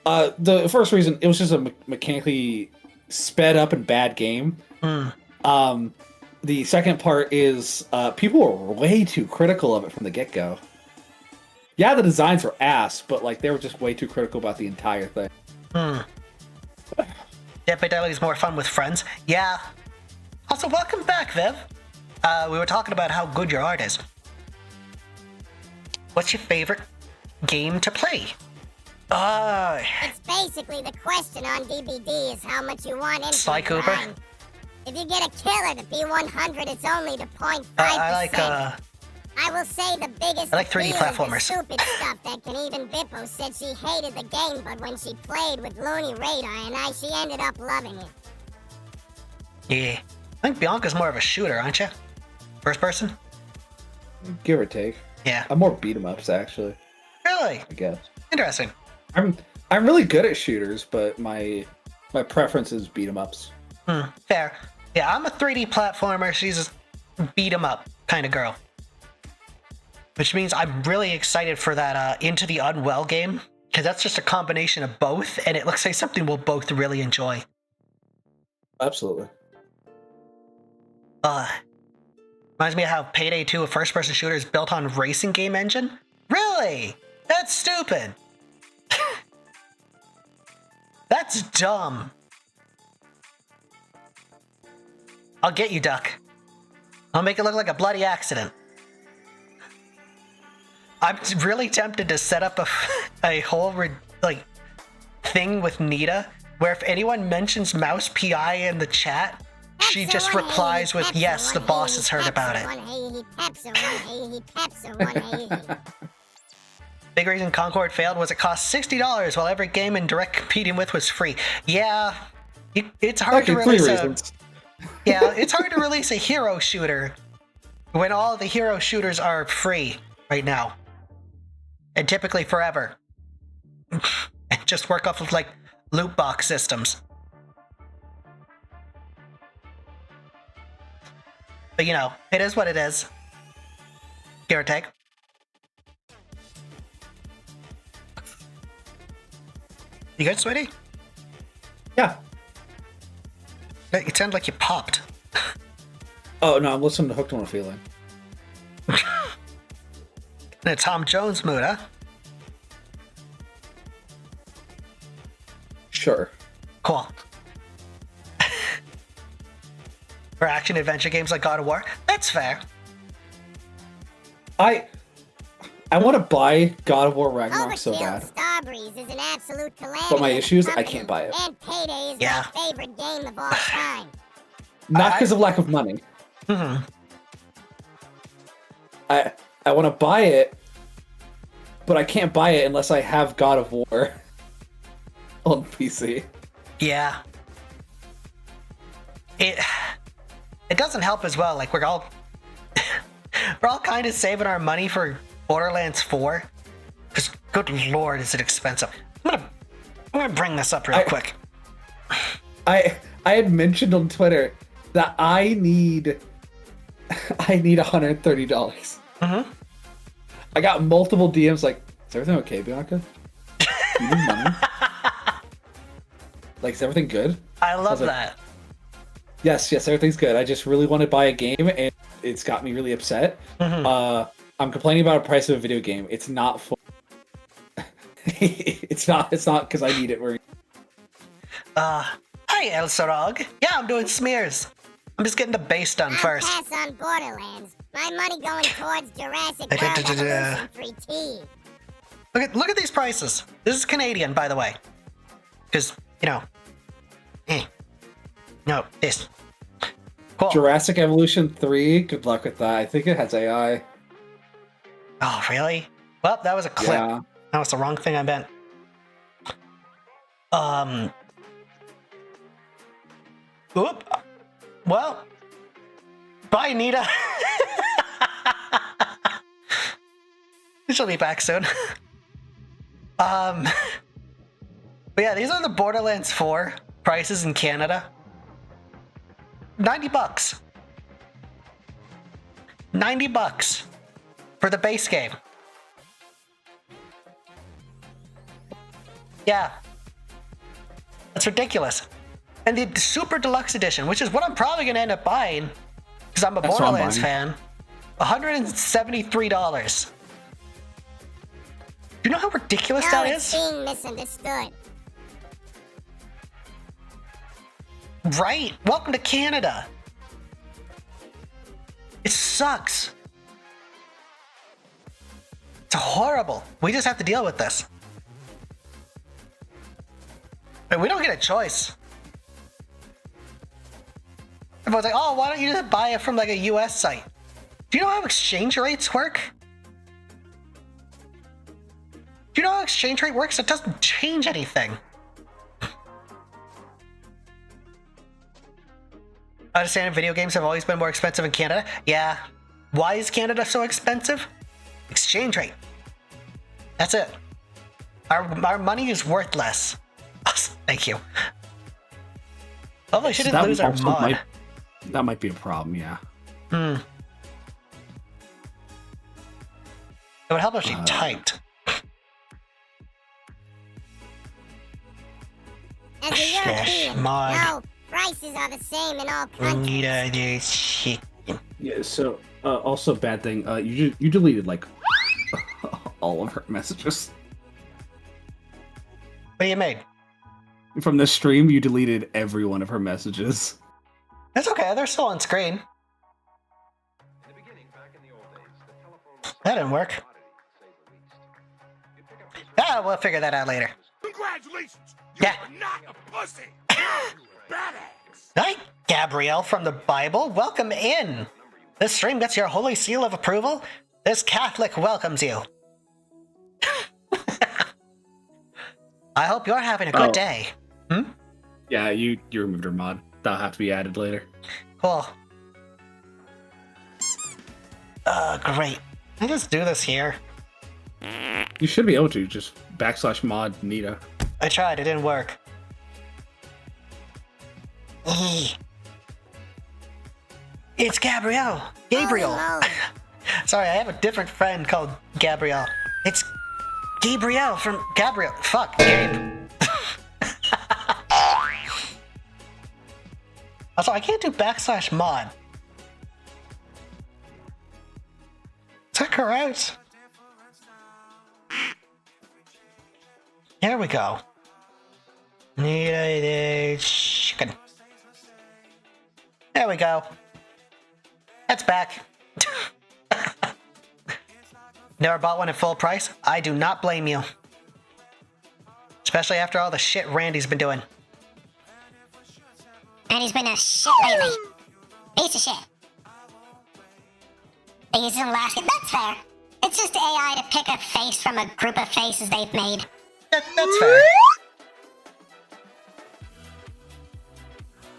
[SPEAKER 3] The first reason, it was just a mechanically sped up and bad game. The second part is people were way too critical of it from the get-go. Yeah, the designs were ass, but like they were just way too critical about the entire thing.
[SPEAKER 1] Dead by Daylight is more fun with friends. Yeah. Also, welcome back, Viv. We were talking about how good your art is. What's your favorite game to play?
[SPEAKER 2] It's basically the question on DBD is how much you want in
[SPEAKER 1] Sly Cooper?
[SPEAKER 2] line. If you get a killer to B100, it's only to 0.5%.
[SPEAKER 1] I like
[SPEAKER 2] I will say the biggest
[SPEAKER 1] I like 3D
[SPEAKER 2] appeal
[SPEAKER 1] platformers.
[SPEAKER 2] is the stupid stuff that can even Bippo said she hated the game, but when she played with Looney Radar and she ended up loving it.
[SPEAKER 1] yeah. I think Bianca's more of a shooter, aren't you? First person?
[SPEAKER 3] Give or take.
[SPEAKER 1] Yeah.
[SPEAKER 3] I'm more beat 'em ups actually,
[SPEAKER 1] Really?
[SPEAKER 3] I guess.
[SPEAKER 1] Interesting.
[SPEAKER 3] I'm really good at shooters, but my preference is beat 'em ups.
[SPEAKER 1] Fair. Yeah, I'm a 3D platformer. She's a beat 'em up kind of girl. Which means I'm really excited for that Into the Unwell game, because that's just a combination of both, and it looks like something we'll both really enjoy.
[SPEAKER 3] Absolutely.
[SPEAKER 1] Reminds me of how Payday 2, a first-person shooter, is built on racing game engine. Really? That's stupid. That's dumb. I'll get you, Duck. I'll make it look like a bloody accident. I'm really tempted to set up a whole thing with Nita, where if anyone mentions Mouse PI in the chat, she just replies with, "Yes, the boss has heard about it." Big reason Concord failed was it cost $60 while every game in direct competing with was free. Yeah, it's hard to release it's hard to release a hero shooter when all the hero shooters are free right now. And typically forever. And just work off of like loot box systems. But you know, it is what it is. Give or take. You good, sweetie?
[SPEAKER 3] Yeah.
[SPEAKER 1] It sounded like you popped.
[SPEAKER 3] Oh no, I'm listening to Hooked on a Feeling.
[SPEAKER 1] In a Tom Jones mood, huh?
[SPEAKER 3] Sure.
[SPEAKER 1] Cool. For action adventure games like God of War, that's fair.
[SPEAKER 3] I want to buy God of War Ragnarok so bad.
[SPEAKER 2] Starbreeze is an absolute calamity.
[SPEAKER 3] But my issue is I can't buy it.
[SPEAKER 2] And Payday is my favorite game of all time.
[SPEAKER 3] Not because of lack of money. I want to buy it, but I can't buy it unless I have God of War on PC.
[SPEAKER 1] Yeah. It doesn't help as well. Like we're all kind of saving our money for Borderlands 4. Because good lord, is it expensive. I'm gonna bring this up real quick.
[SPEAKER 3] I had mentioned on Twitter that I need $130. I got multiple DMs like, is everything okay, Bianca? You need money? Like, is everything good?
[SPEAKER 1] I love that.
[SPEAKER 3] Yes, everything's good. I just really want to buy a game, and it's got me really upset. I'm complaining about the price of a video game. It's not for. it's not because I need it.
[SPEAKER 2] Hi,
[SPEAKER 1] El Sarog. Yeah, I'm doing smears. I'm just getting the base done first.
[SPEAKER 2] Pass on Borderlands. My money going towards Jurassic World Evolution 3T.
[SPEAKER 1] Look at these prices. This is Canadian, by the way. Because, you know. No, this. Cool.
[SPEAKER 3] Jurassic Evolution 3. Good luck with that. I think it has AI.
[SPEAKER 1] Oh, really? Well, that was a clip.
[SPEAKER 3] Yeah.
[SPEAKER 1] That was the wrong thing I meant. Oop. Well, Bye, Nita. She'll be back soon. But yeah, these are the Borderlands 4 prices in Canada. $90. $90 for the base game. Yeah. That's ridiculous. And the Super Deluxe Edition, which is what I'm probably going to end up buying, because I'm a Borderlands fan, $173. Do you know how ridiculous that is?
[SPEAKER 2] Being misunderstood.
[SPEAKER 1] Right. Welcome to Canada. It sucks. It's horrible. We just have to deal with this. But we don't get a choice. Everyone's like, oh, why don't you just buy it from like a US site? Do you know how exchange rates work? Do you know how exchange rate works? It doesn't change anything. I understand video games have always been more expensive in Canada. Yeah. Why is Canada so expensive? Exchange rate. That's it. Our money is worth less. Thank you. Hopefully, we shouldn't lose our mod.
[SPEAKER 3] That might be a problem, yeah.
[SPEAKER 1] It would help if she typed.
[SPEAKER 2] As a European,
[SPEAKER 1] mod.
[SPEAKER 2] no prices are the same in all countries.
[SPEAKER 3] Yeah, so, also bad thing, you deleted, like, all of her messages.
[SPEAKER 1] What do you mean?
[SPEAKER 3] From the stream, you deleted every one of her messages.
[SPEAKER 1] That's okay, they're still on screen. That didn't work. Ah, we'll figure that out later.
[SPEAKER 4] Congratulations! You are not a pussy! Now you're a badass!
[SPEAKER 1] Hi, Gabrielle from the Bible. Welcome in. This stream gets your holy seal of approval. This Catholic welcomes you. I hope you're having a good day.
[SPEAKER 3] Yeah, you removed her mod. That'll have to be added later.
[SPEAKER 1] Cool. Great. I'll just do this here.
[SPEAKER 3] You should be able to, just /mod Nita.
[SPEAKER 1] I tried, it didn't work. It's Gabrielle. Gabriel. Sorry, I have a different friend called Gabrielle. It's Gabrielle from Gabriel. Fuck, Gabe. Also, I can't do /mod. Check her out. There we go. Chicken. There we go. That's back. Never bought one at full price? I do not blame you. Especially after all the shit Randy's been doing.
[SPEAKER 2] Randy's been a shit lately. Piece of shit. He's in Alaska. That's fair. It's just AI to pick a face from a group of faces they've made.
[SPEAKER 1] That's fair.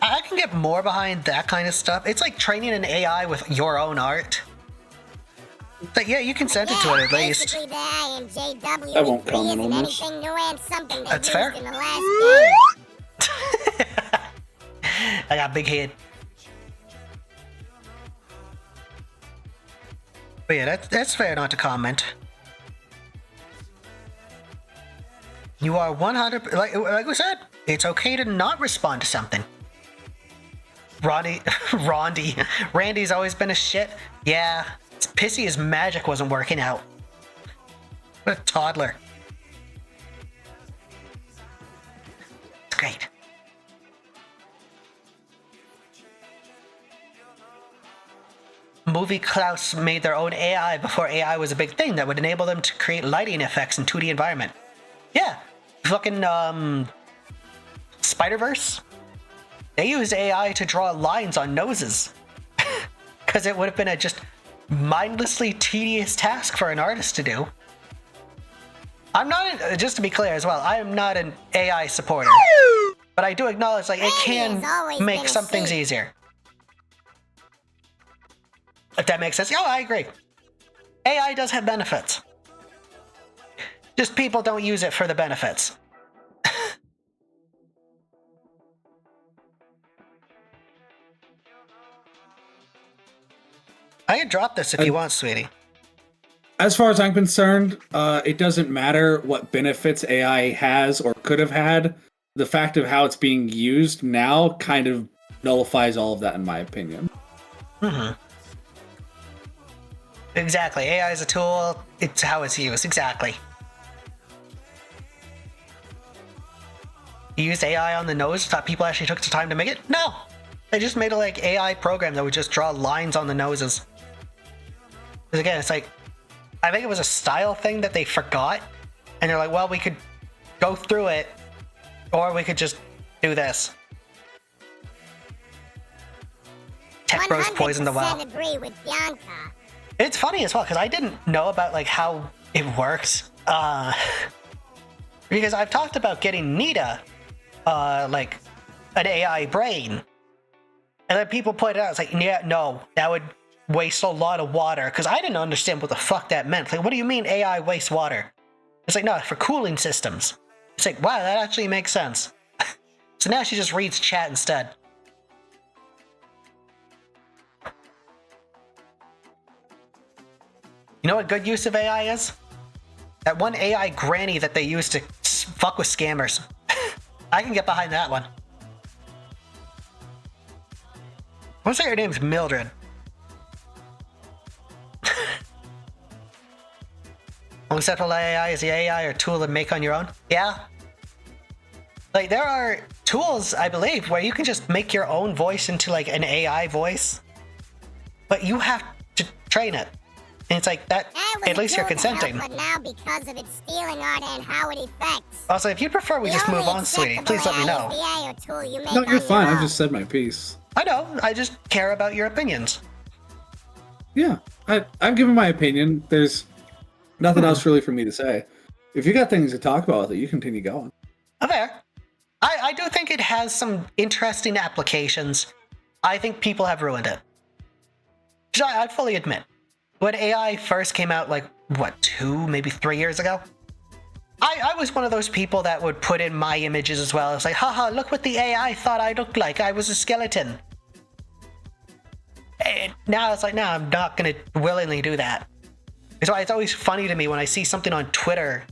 [SPEAKER 1] I can get more behind that kind of stuff. It's like training an AI with your own art. But yeah, you consent to it at least.
[SPEAKER 2] Basically, the IMJW
[SPEAKER 3] I won't comment on this.
[SPEAKER 2] anything new and something they
[SPEAKER 1] That's
[SPEAKER 2] used
[SPEAKER 1] fair.
[SPEAKER 2] in the last game.
[SPEAKER 1] I got a big head. But yeah, that's fair not to comment. You are 100, like we said, it's okay to not respond to something. Randy's always been a shit. Yeah, it's pissy his magic wasn't working out. What a toddler. It's great. Movie Klaus made their own AI before AI was a big thing that would enable them to create lighting effects in 2D environment. Yeah, fucking Spider-Verse. They used AI to draw lines on noses. Because it would have been a just mindlessly tedious task for an artist to do. I'm not, just to be clear as well, I am not an AI supporter. But I do acknowledge, like, it can make some things easier. If that makes sense. Oh, I agree. AI does have benefits. Just people don't use it for the benefits. I can drop this if you want, sweetie.
[SPEAKER 3] As far as I'm concerned, it doesn't matter what benefits AI has or could have had. The fact of how it's being used now kind of nullifies all of that, in my opinion.
[SPEAKER 1] Mm-hmm. Exactly. AI is a tool. It's how it's used. Exactly. You used AI on the nose? Thought people actually took the time to make it? No. They just made a like AI program that would just draw lines on the noses. Because again, it's like, I think it was a style thing that they forgot. And they're like, well, we could go through it, or we could just do this. Tech bros poisoned the well.
[SPEAKER 2] 100% agree with Bianca.
[SPEAKER 1] It's funny as well, because I didn't know about like how it works. Because I've talked about getting Nita, like an AI brain. And then people pointed out, it's like, yeah, no, that would waste a lot of water. Because I didn't understand what the fuck that meant. Like, what do you mean AI wastes water? It's like, no, for cooling systems. It's like, wow, that actually makes sense. So now she just reads chat instead. You know what good use of AI is? That one AI granny that they use to fuck with scammers. I can get behind that one. I want to say her name's Mildred. Conceptual AI is the AI or tool to make on your own? Yeah. Like, there are tools, I believe, where you can just make your own voice into, like, an AI voice. But you have to train it. And it's like, that at least you're consenting.
[SPEAKER 2] But now because of its stealing art and how it affects.
[SPEAKER 1] Also, if you prefer we just move on, sweetie, please let me know.
[SPEAKER 3] No, you're fine. I've just said my piece.
[SPEAKER 1] I know. I just care about your opinions.
[SPEAKER 3] Yeah, I've given my opinion. There's nothing else really for me to say. If you got things to talk about with it, you continue going.
[SPEAKER 1] Okay. I do think it has some interesting applications. I think people have ruined it. Which I fully admit. When AI first came out, like, what, 2, maybe 3 years ago? I was one of those people that would put in my images as well. It's like, haha, look what the AI thought I looked like. I was a skeleton. And now it's like, no, I'm not going to willingly do that. So it's always funny to me when I see something on Twitter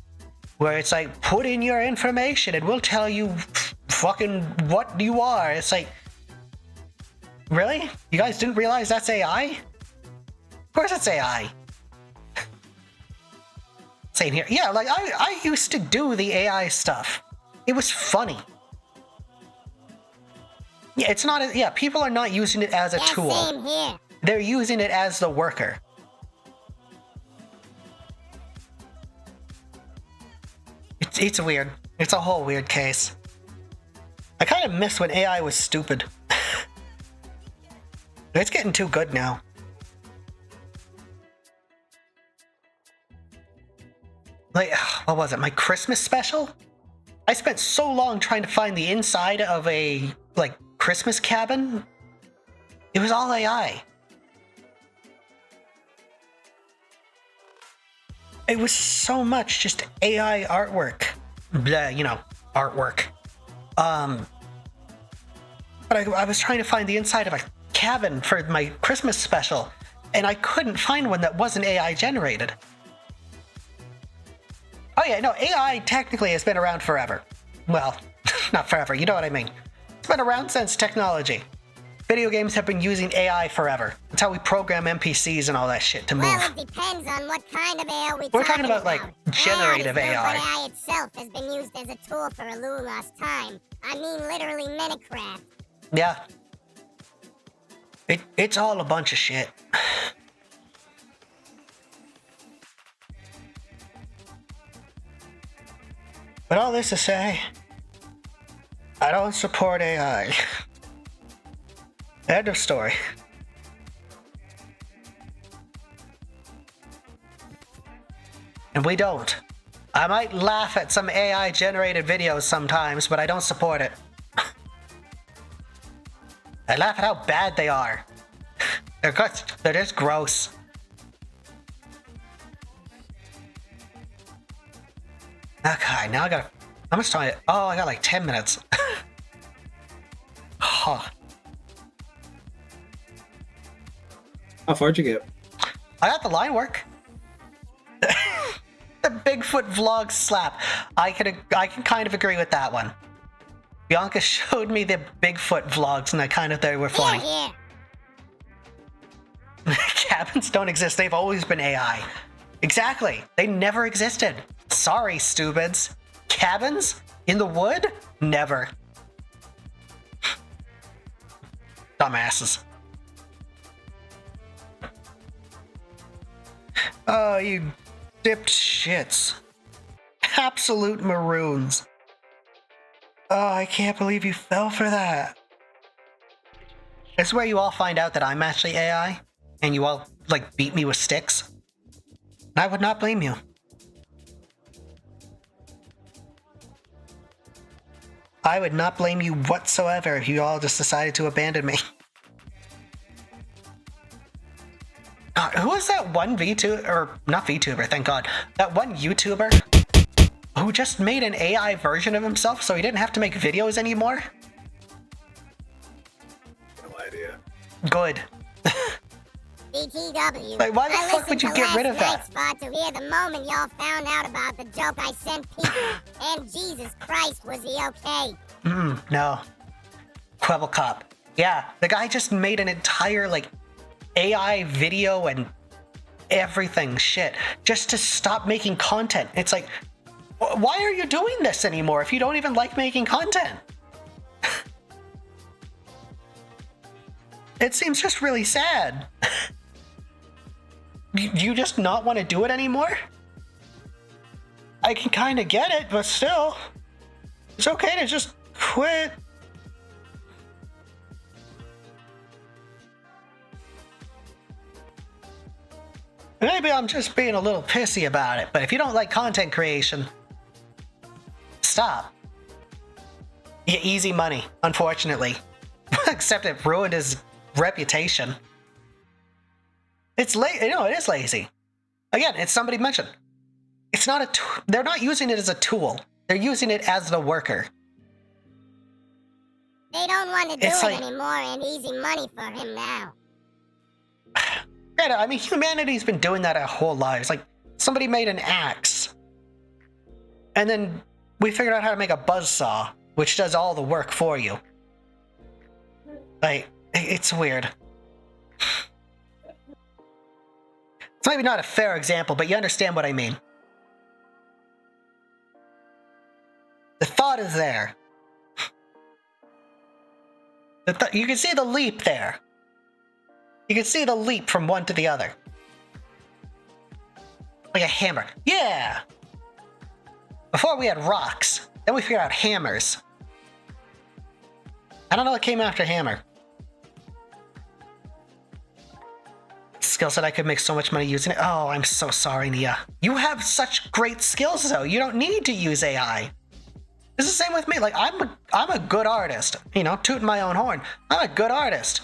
[SPEAKER 1] where it's like, put in your information and we'll tell you fucking what you are. It's like, really? You guys didn't realize that's AI? Of course it's AI. Same here. Yeah, like I used to do the AI stuff. It was funny. Yeah, it's not. Yeah, people are not using it as a tool.
[SPEAKER 2] Same here.
[SPEAKER 1] They're using it as the worker. It's weird. It's a whole weird case. I kind of miss when AI was stupid. It's getting too good now. Like, what was it? My Christmas special? I spent so long trying to find the inside of a, like, Christmas cabin. It was all AI. It was so much just AI artwork. Blah, you know, artwork. But I was trying to find the inside of a cabin for my Christmas special, and I couldn't find one that wasn't AI generated. Oh yeah, no, AI technically has been around forever. Well, not forever, you know what I mean. It's been around since technology. Video games have been using AI forever. It's how we program NPCs and all that shit to move.
[SPEAKER 2] Well, it depends on what kind of AI
[SPEAKER 1] we're talking about. Like, generative AI.
[SPEAKER 2] AI itself has been used as a tool for a long lost time. I mean, literally Minecraft.
[SPEAKER 1] Yeah. It's all a bunch of shit. But all this to say, I don't support AI. End of story. And we don't. I might laugh at some AI generated videos sometimes, but I don't support it. I laugh at how bad they are. They're good. They're just gross. Okay, now I gotta... How much time? Oh, I got like 10 minutes. Huh.
[SPEAKER 3] How far'd you get?
[SPEAKER 1] I got the line work. The Bigfoot vlog slap. I can kind of agree with that one. Bianca showed me the Bigfoot vlogs and I kind of thought they were funny.
[SPEAKER 2] Here.
[SPEAKER 1] Cabins don't exist. They've always been AI. Exactly. They never existed. Sorry, stupids. Cabins? In the wood? Never. Dumbasses. Oh, you dipped shits. Absolute maroons. Oh, I can't believe you fell for that. It's where you all find out that I'm actually AI, and you all, like, beat me with sticks. I would not blame you. I would not blame you whatsoever if you all just decided to abandon me. God, who was that one VTuber, or not VTuber, thank God, that one YouTuber who just made an AI version of himself so he didn't have to make videos anymore?
[SPEAKER 3] No idea.
[SPEAKER 1] Good.
[SPEAKER 2] BTW.
[SPEAKER 1] Like, why the fuck would you get rid of that?
[SPEAKER 2] Spot to hear the moment y'all found out about the joke I sent people. And Jesus Christ, was he okay?
[SPEAKER 1] No. Quibble Cop. Yeah, the guy just made an entire, like, AI video and everything shit just to stop making content. It's like, why are you doing this anymore if you don't even like making content? It seems just really sad. You just not want to do it anymore? I can kind of get it, but still, it's okay to just quit. Maybe I'm just being a little pissy about it, but if you don't like content creation, stop. Yeah, easy money, unfortunately. Except it ruined his reputation. It's it is lazy. Again, it's somebody mentioned. It's not a they're not using it as a tool. They're using it as the worker.
[SPEAKER 2] They don't want to do
[SPEAKER 1] It's
[SPEAKER 2] it
[SPEAKER 1] like-
[SPEAKER 2] anymore, and easy money for him now.
[SPEAKER 1] Granted, I mean, humanity's been doing that our whole lives. Like, somebody made an axe, and then we figured out how to make a buzzsaw, which does all the work for you. Like, it's weird. It's maybe not a fair example, but you understand what I mean. The thought is there. You can see the leap there. You can see the leap from one to the other. Like a hammer. Yeah! Before we had rocks, then we figured out hammers. I don't know what came after hammer. Skill set I could make so much money using it. Oh, I'm so sorry, Nia. You have such great skills, though. You don't need to use AI. It's the same with me. Like, I'm a good artist. You know, tooting my own horn. I'm a good artist.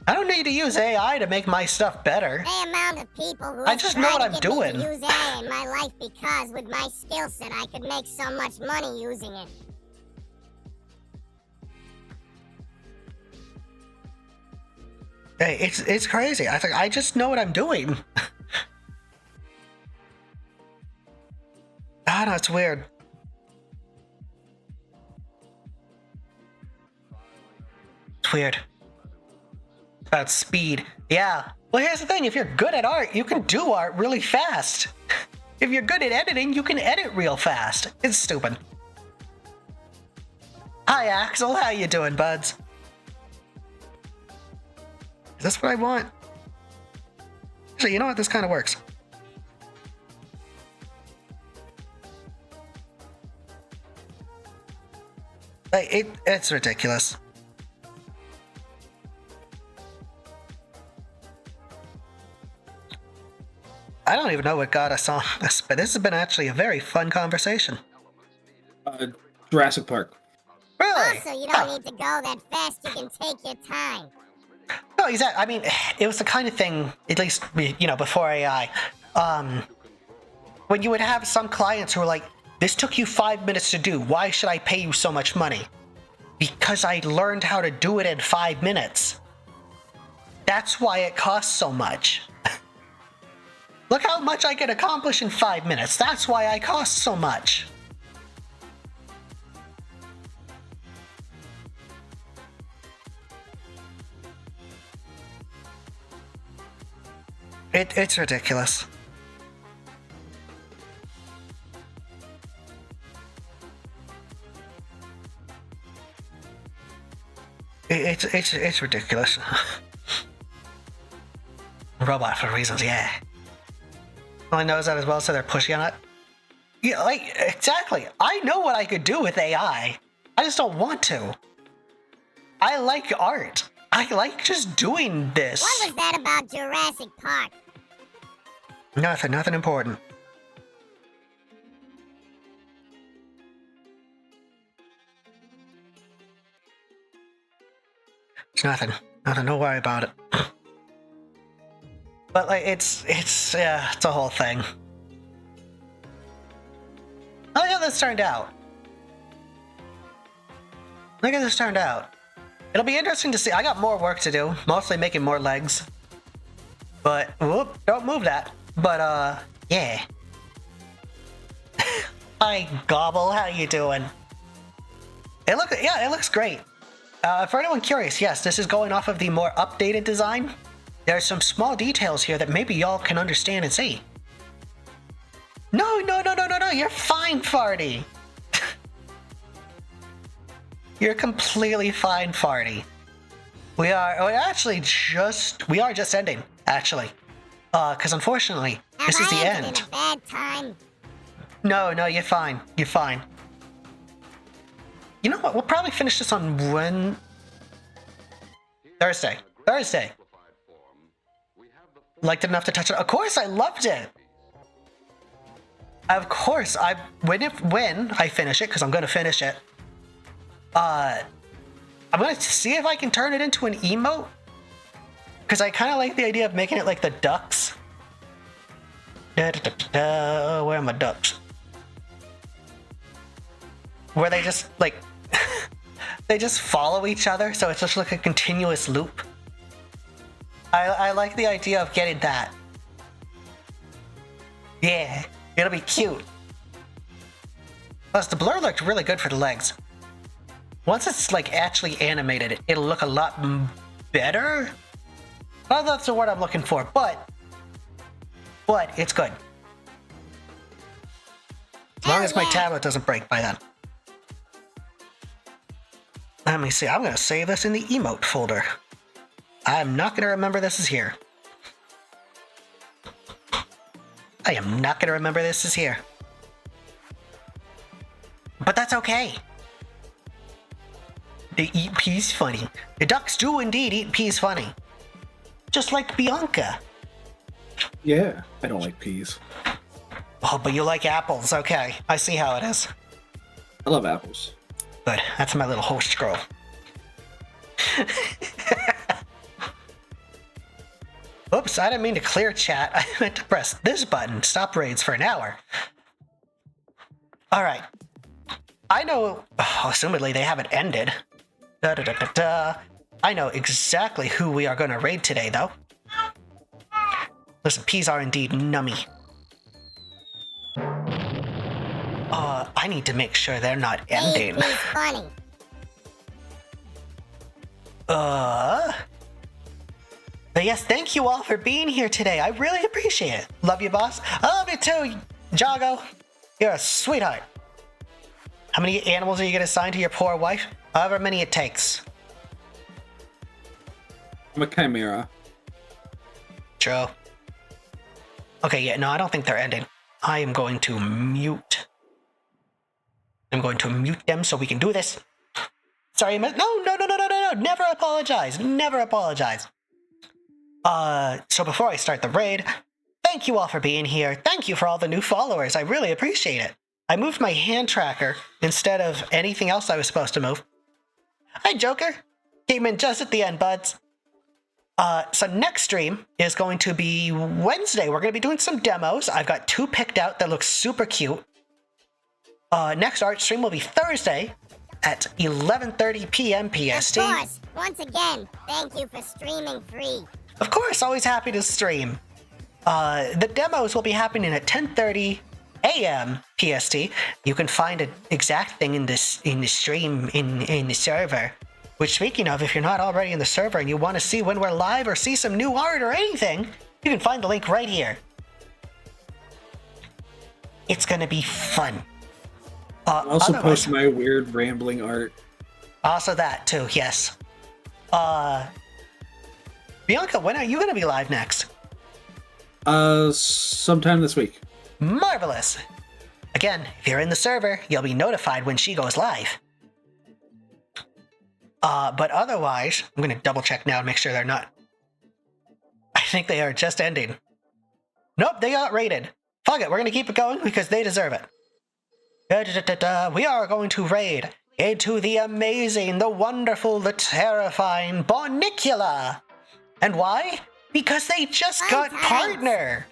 [SPEAKER 1] I don't need to use AI to make my stuff better.
[SPEAKER 2] The amount of people who
[SPEAKER 1] I
[SPEAKER 2] have
[SPEAKER 1] just know
[SPEAKER 2] tried
[SPEAKER 1] what
[SPEAKER 2] to
[SPEAKER 1] I'm
[SPEAKER 2] get
[SPEAKER 1] doing.
[SPEAKER 2] me to use AI in my life because with my skill set I could make so much money using it.
[SPEAKER 1] Hey, it's crazy. I just know what I'm doing. Ah, no, it's weird. It's weird. About speed. Yeah. Well, here's the thing. If you're good at art, you can do art really fast. If you're good at editing, you can edit real fast. It's stupid. Hi, Axel. How you doing, buds? Is this what I want? Actually, you know what? This kind of works. Like, it's ridiculous. I don't even know what got us on this, but this has been actually a very fun conversation.
[SPEAKER 3] Jurassic Park.
[SPEAKER 1] Really?
[SPEAKER 2] Also, you don't need to go that fast. You can take your time.
[SPEAKER 1] No, exactly. I mean, it was the kind of thing, at least, before AI, when you would have some clients who were like, this took you 5 minutes to do, why should I pay you so much money? Because I learned how to do it in 5 minutes. That's why it costs so much. Look how much I can accomplish in 5 minutes. That's why I cost so much. It's ridiculous. It's ridiculous. Robot for reasons, yeah. Only knows that as well, so they're pushing on it. Yeah, like, exactly. I know what I could do with AI. I just don't want to. I like art. I like just doing this.
[SPEAKER 2] What was that about Jurassic Park?
[SPEAKER 1] Nothing important. It's nothing. Don't worry about it. But like, it's a whole thing. Oh yeah, this turned out. Look at this turned out. It'll be interesting to see. I got more work to do, mostly making more legs. But whoop, don't move that. But yeah. Hi Gobble, how you doing? It looks great. For anyone curious, yes, this is going off of the more updated design. There are some small details here that maybe y'all can understand and see. No, you're fine, Farty. You're completely fine, Farty. We are just ending, actually. Because unfortunately, this is the end.
[SPEAKER 2] In a bad time?
[SPEAKER 1] No, you're fine. You're fine. You know what? We'll probably finish this on Thursday. Liked it enough to touch it. Of course, I loved it. Of course, when I finish it, because I'm gonna finish it. I'm gonna see if I can turn it into an emote. Because I kind of like the idea of making it like the ducks. Where are my ducks? Where they just like they just follow each other, so it's just like a continuous loop. I like the idea of getting that. Yeah, it'll be cute. Plus, the blur looked really good for the legs. Once it's like actually animated, it'll look a lot better. Well, that's the word I'm looking for, but it's good. As long as my tablet doesn't break by then. Let me see, I'm gonna save this in the emote folder. I'm not gonna remember this is here. I am not gonna remember this is here. But that's okay. They eat peas funny. The ducks do indeed eat peas funny. Just like Bianca.
[SPEAKER 3] Yeah, I don't like peas.
[SPEAKER 1] Oh, but you like apples. Okay, I see how it is.
[SPEAKER 3] I love apples.
[SPEAKER 1] Good, that's my little host girl. Oops, I didn't mean to clear chat. I meant to press this button. Stop raids for an hour. Alright. I know... assumedly they haven't ended. I know exactly who we are going to raid today, though. Listen, peas are indeed nummy. I need to make sure they're not ending.
[SPEAKER 2] He's funny.
[SPEAKER 1] But yes, thank you all for being here today. I really appreciate it. Love you, boss. I love you too, Jago. You're a sweetheart. How many animals are you going to assign to your poor wife? However many it takes.
[SPEAKER 3] I'm a chimera.
[SPEAKER 1] True. Okay, yeah, no, I don't think they're ending. I am going to mute. I'm going to mute them so we can do this. Sorry, no, never apologize. Never apologize. So before I start the raid, thank you all for being here. Thank you for all the new followers. I really appreciate it. I moved my hand tracker instead of anything else I was supposed to move. Hi, Joker. Came in just at the end, buds. So next stream is going to be Wednesday. We're going to be doing some demos. I've got 2 picked out that look super cute. Next art stream will be Thursday at 11:30 p.m. PST.
[SPEAKER 2] Of course, once again, thank you for streaming free.
[SPEAKER 1] Of course, always happy to stream. The demos will be happening at 10:30 a.m. PST. You can find an exact thing in the stream in the server. Which, speaking of, if you're not already in the server and you want to see when we're live or see some new art or anything, you can find the link right here. It's gonna be fun.
[SPEAKER 3] I'll also post my weird rambling art.
[SPEAKER 1] Also that too, yes. Bianca, when are you gonna be live next?
[SPEAKER 3] Sometime this week.
[SPEAKER 1] Marvelous! Again, if you're in the server, you'll be notified when she goes live. But otherwise, I'm gonna double check now and make sure they're not. I think they are just ending. Nope, they got raided. Fuck it, we're gonna keep it going because they deserve it. We are going to raid into the amazing, the wonderful, the terrifying Bonicula. And why? Because they just got partner.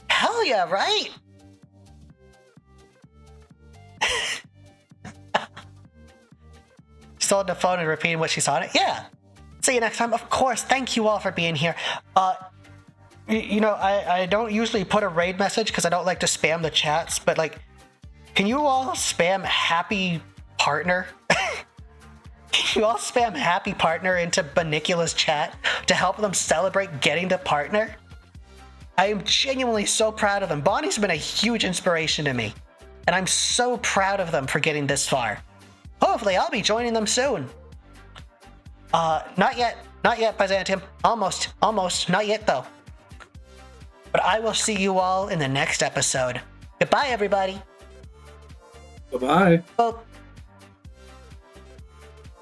[SPEAKER 1] Hell yeah, right? Still on the phone and repeating what she saw on it? Yeah. See you next time. Of course, thank you all for being here. You know, I don't usually put a raid message because I don't like to spam the chats, but like, can you all spam happy partner? Can you all spam happy partner into Bonicula's chat to help them celebrate getting the partner? I am genuinely so proud of them. Bonnie's been a huge inspiration to me, and I'm so proud of them for getting this far. Hopefully, I'll be joining them soon. Not yet, Byzantium. Almost, not yet though. But I will see you all in the next episode. Goodbye, everybody.
[SPEAKER 3] Bye-bye.
[SPEAKER 1] Well,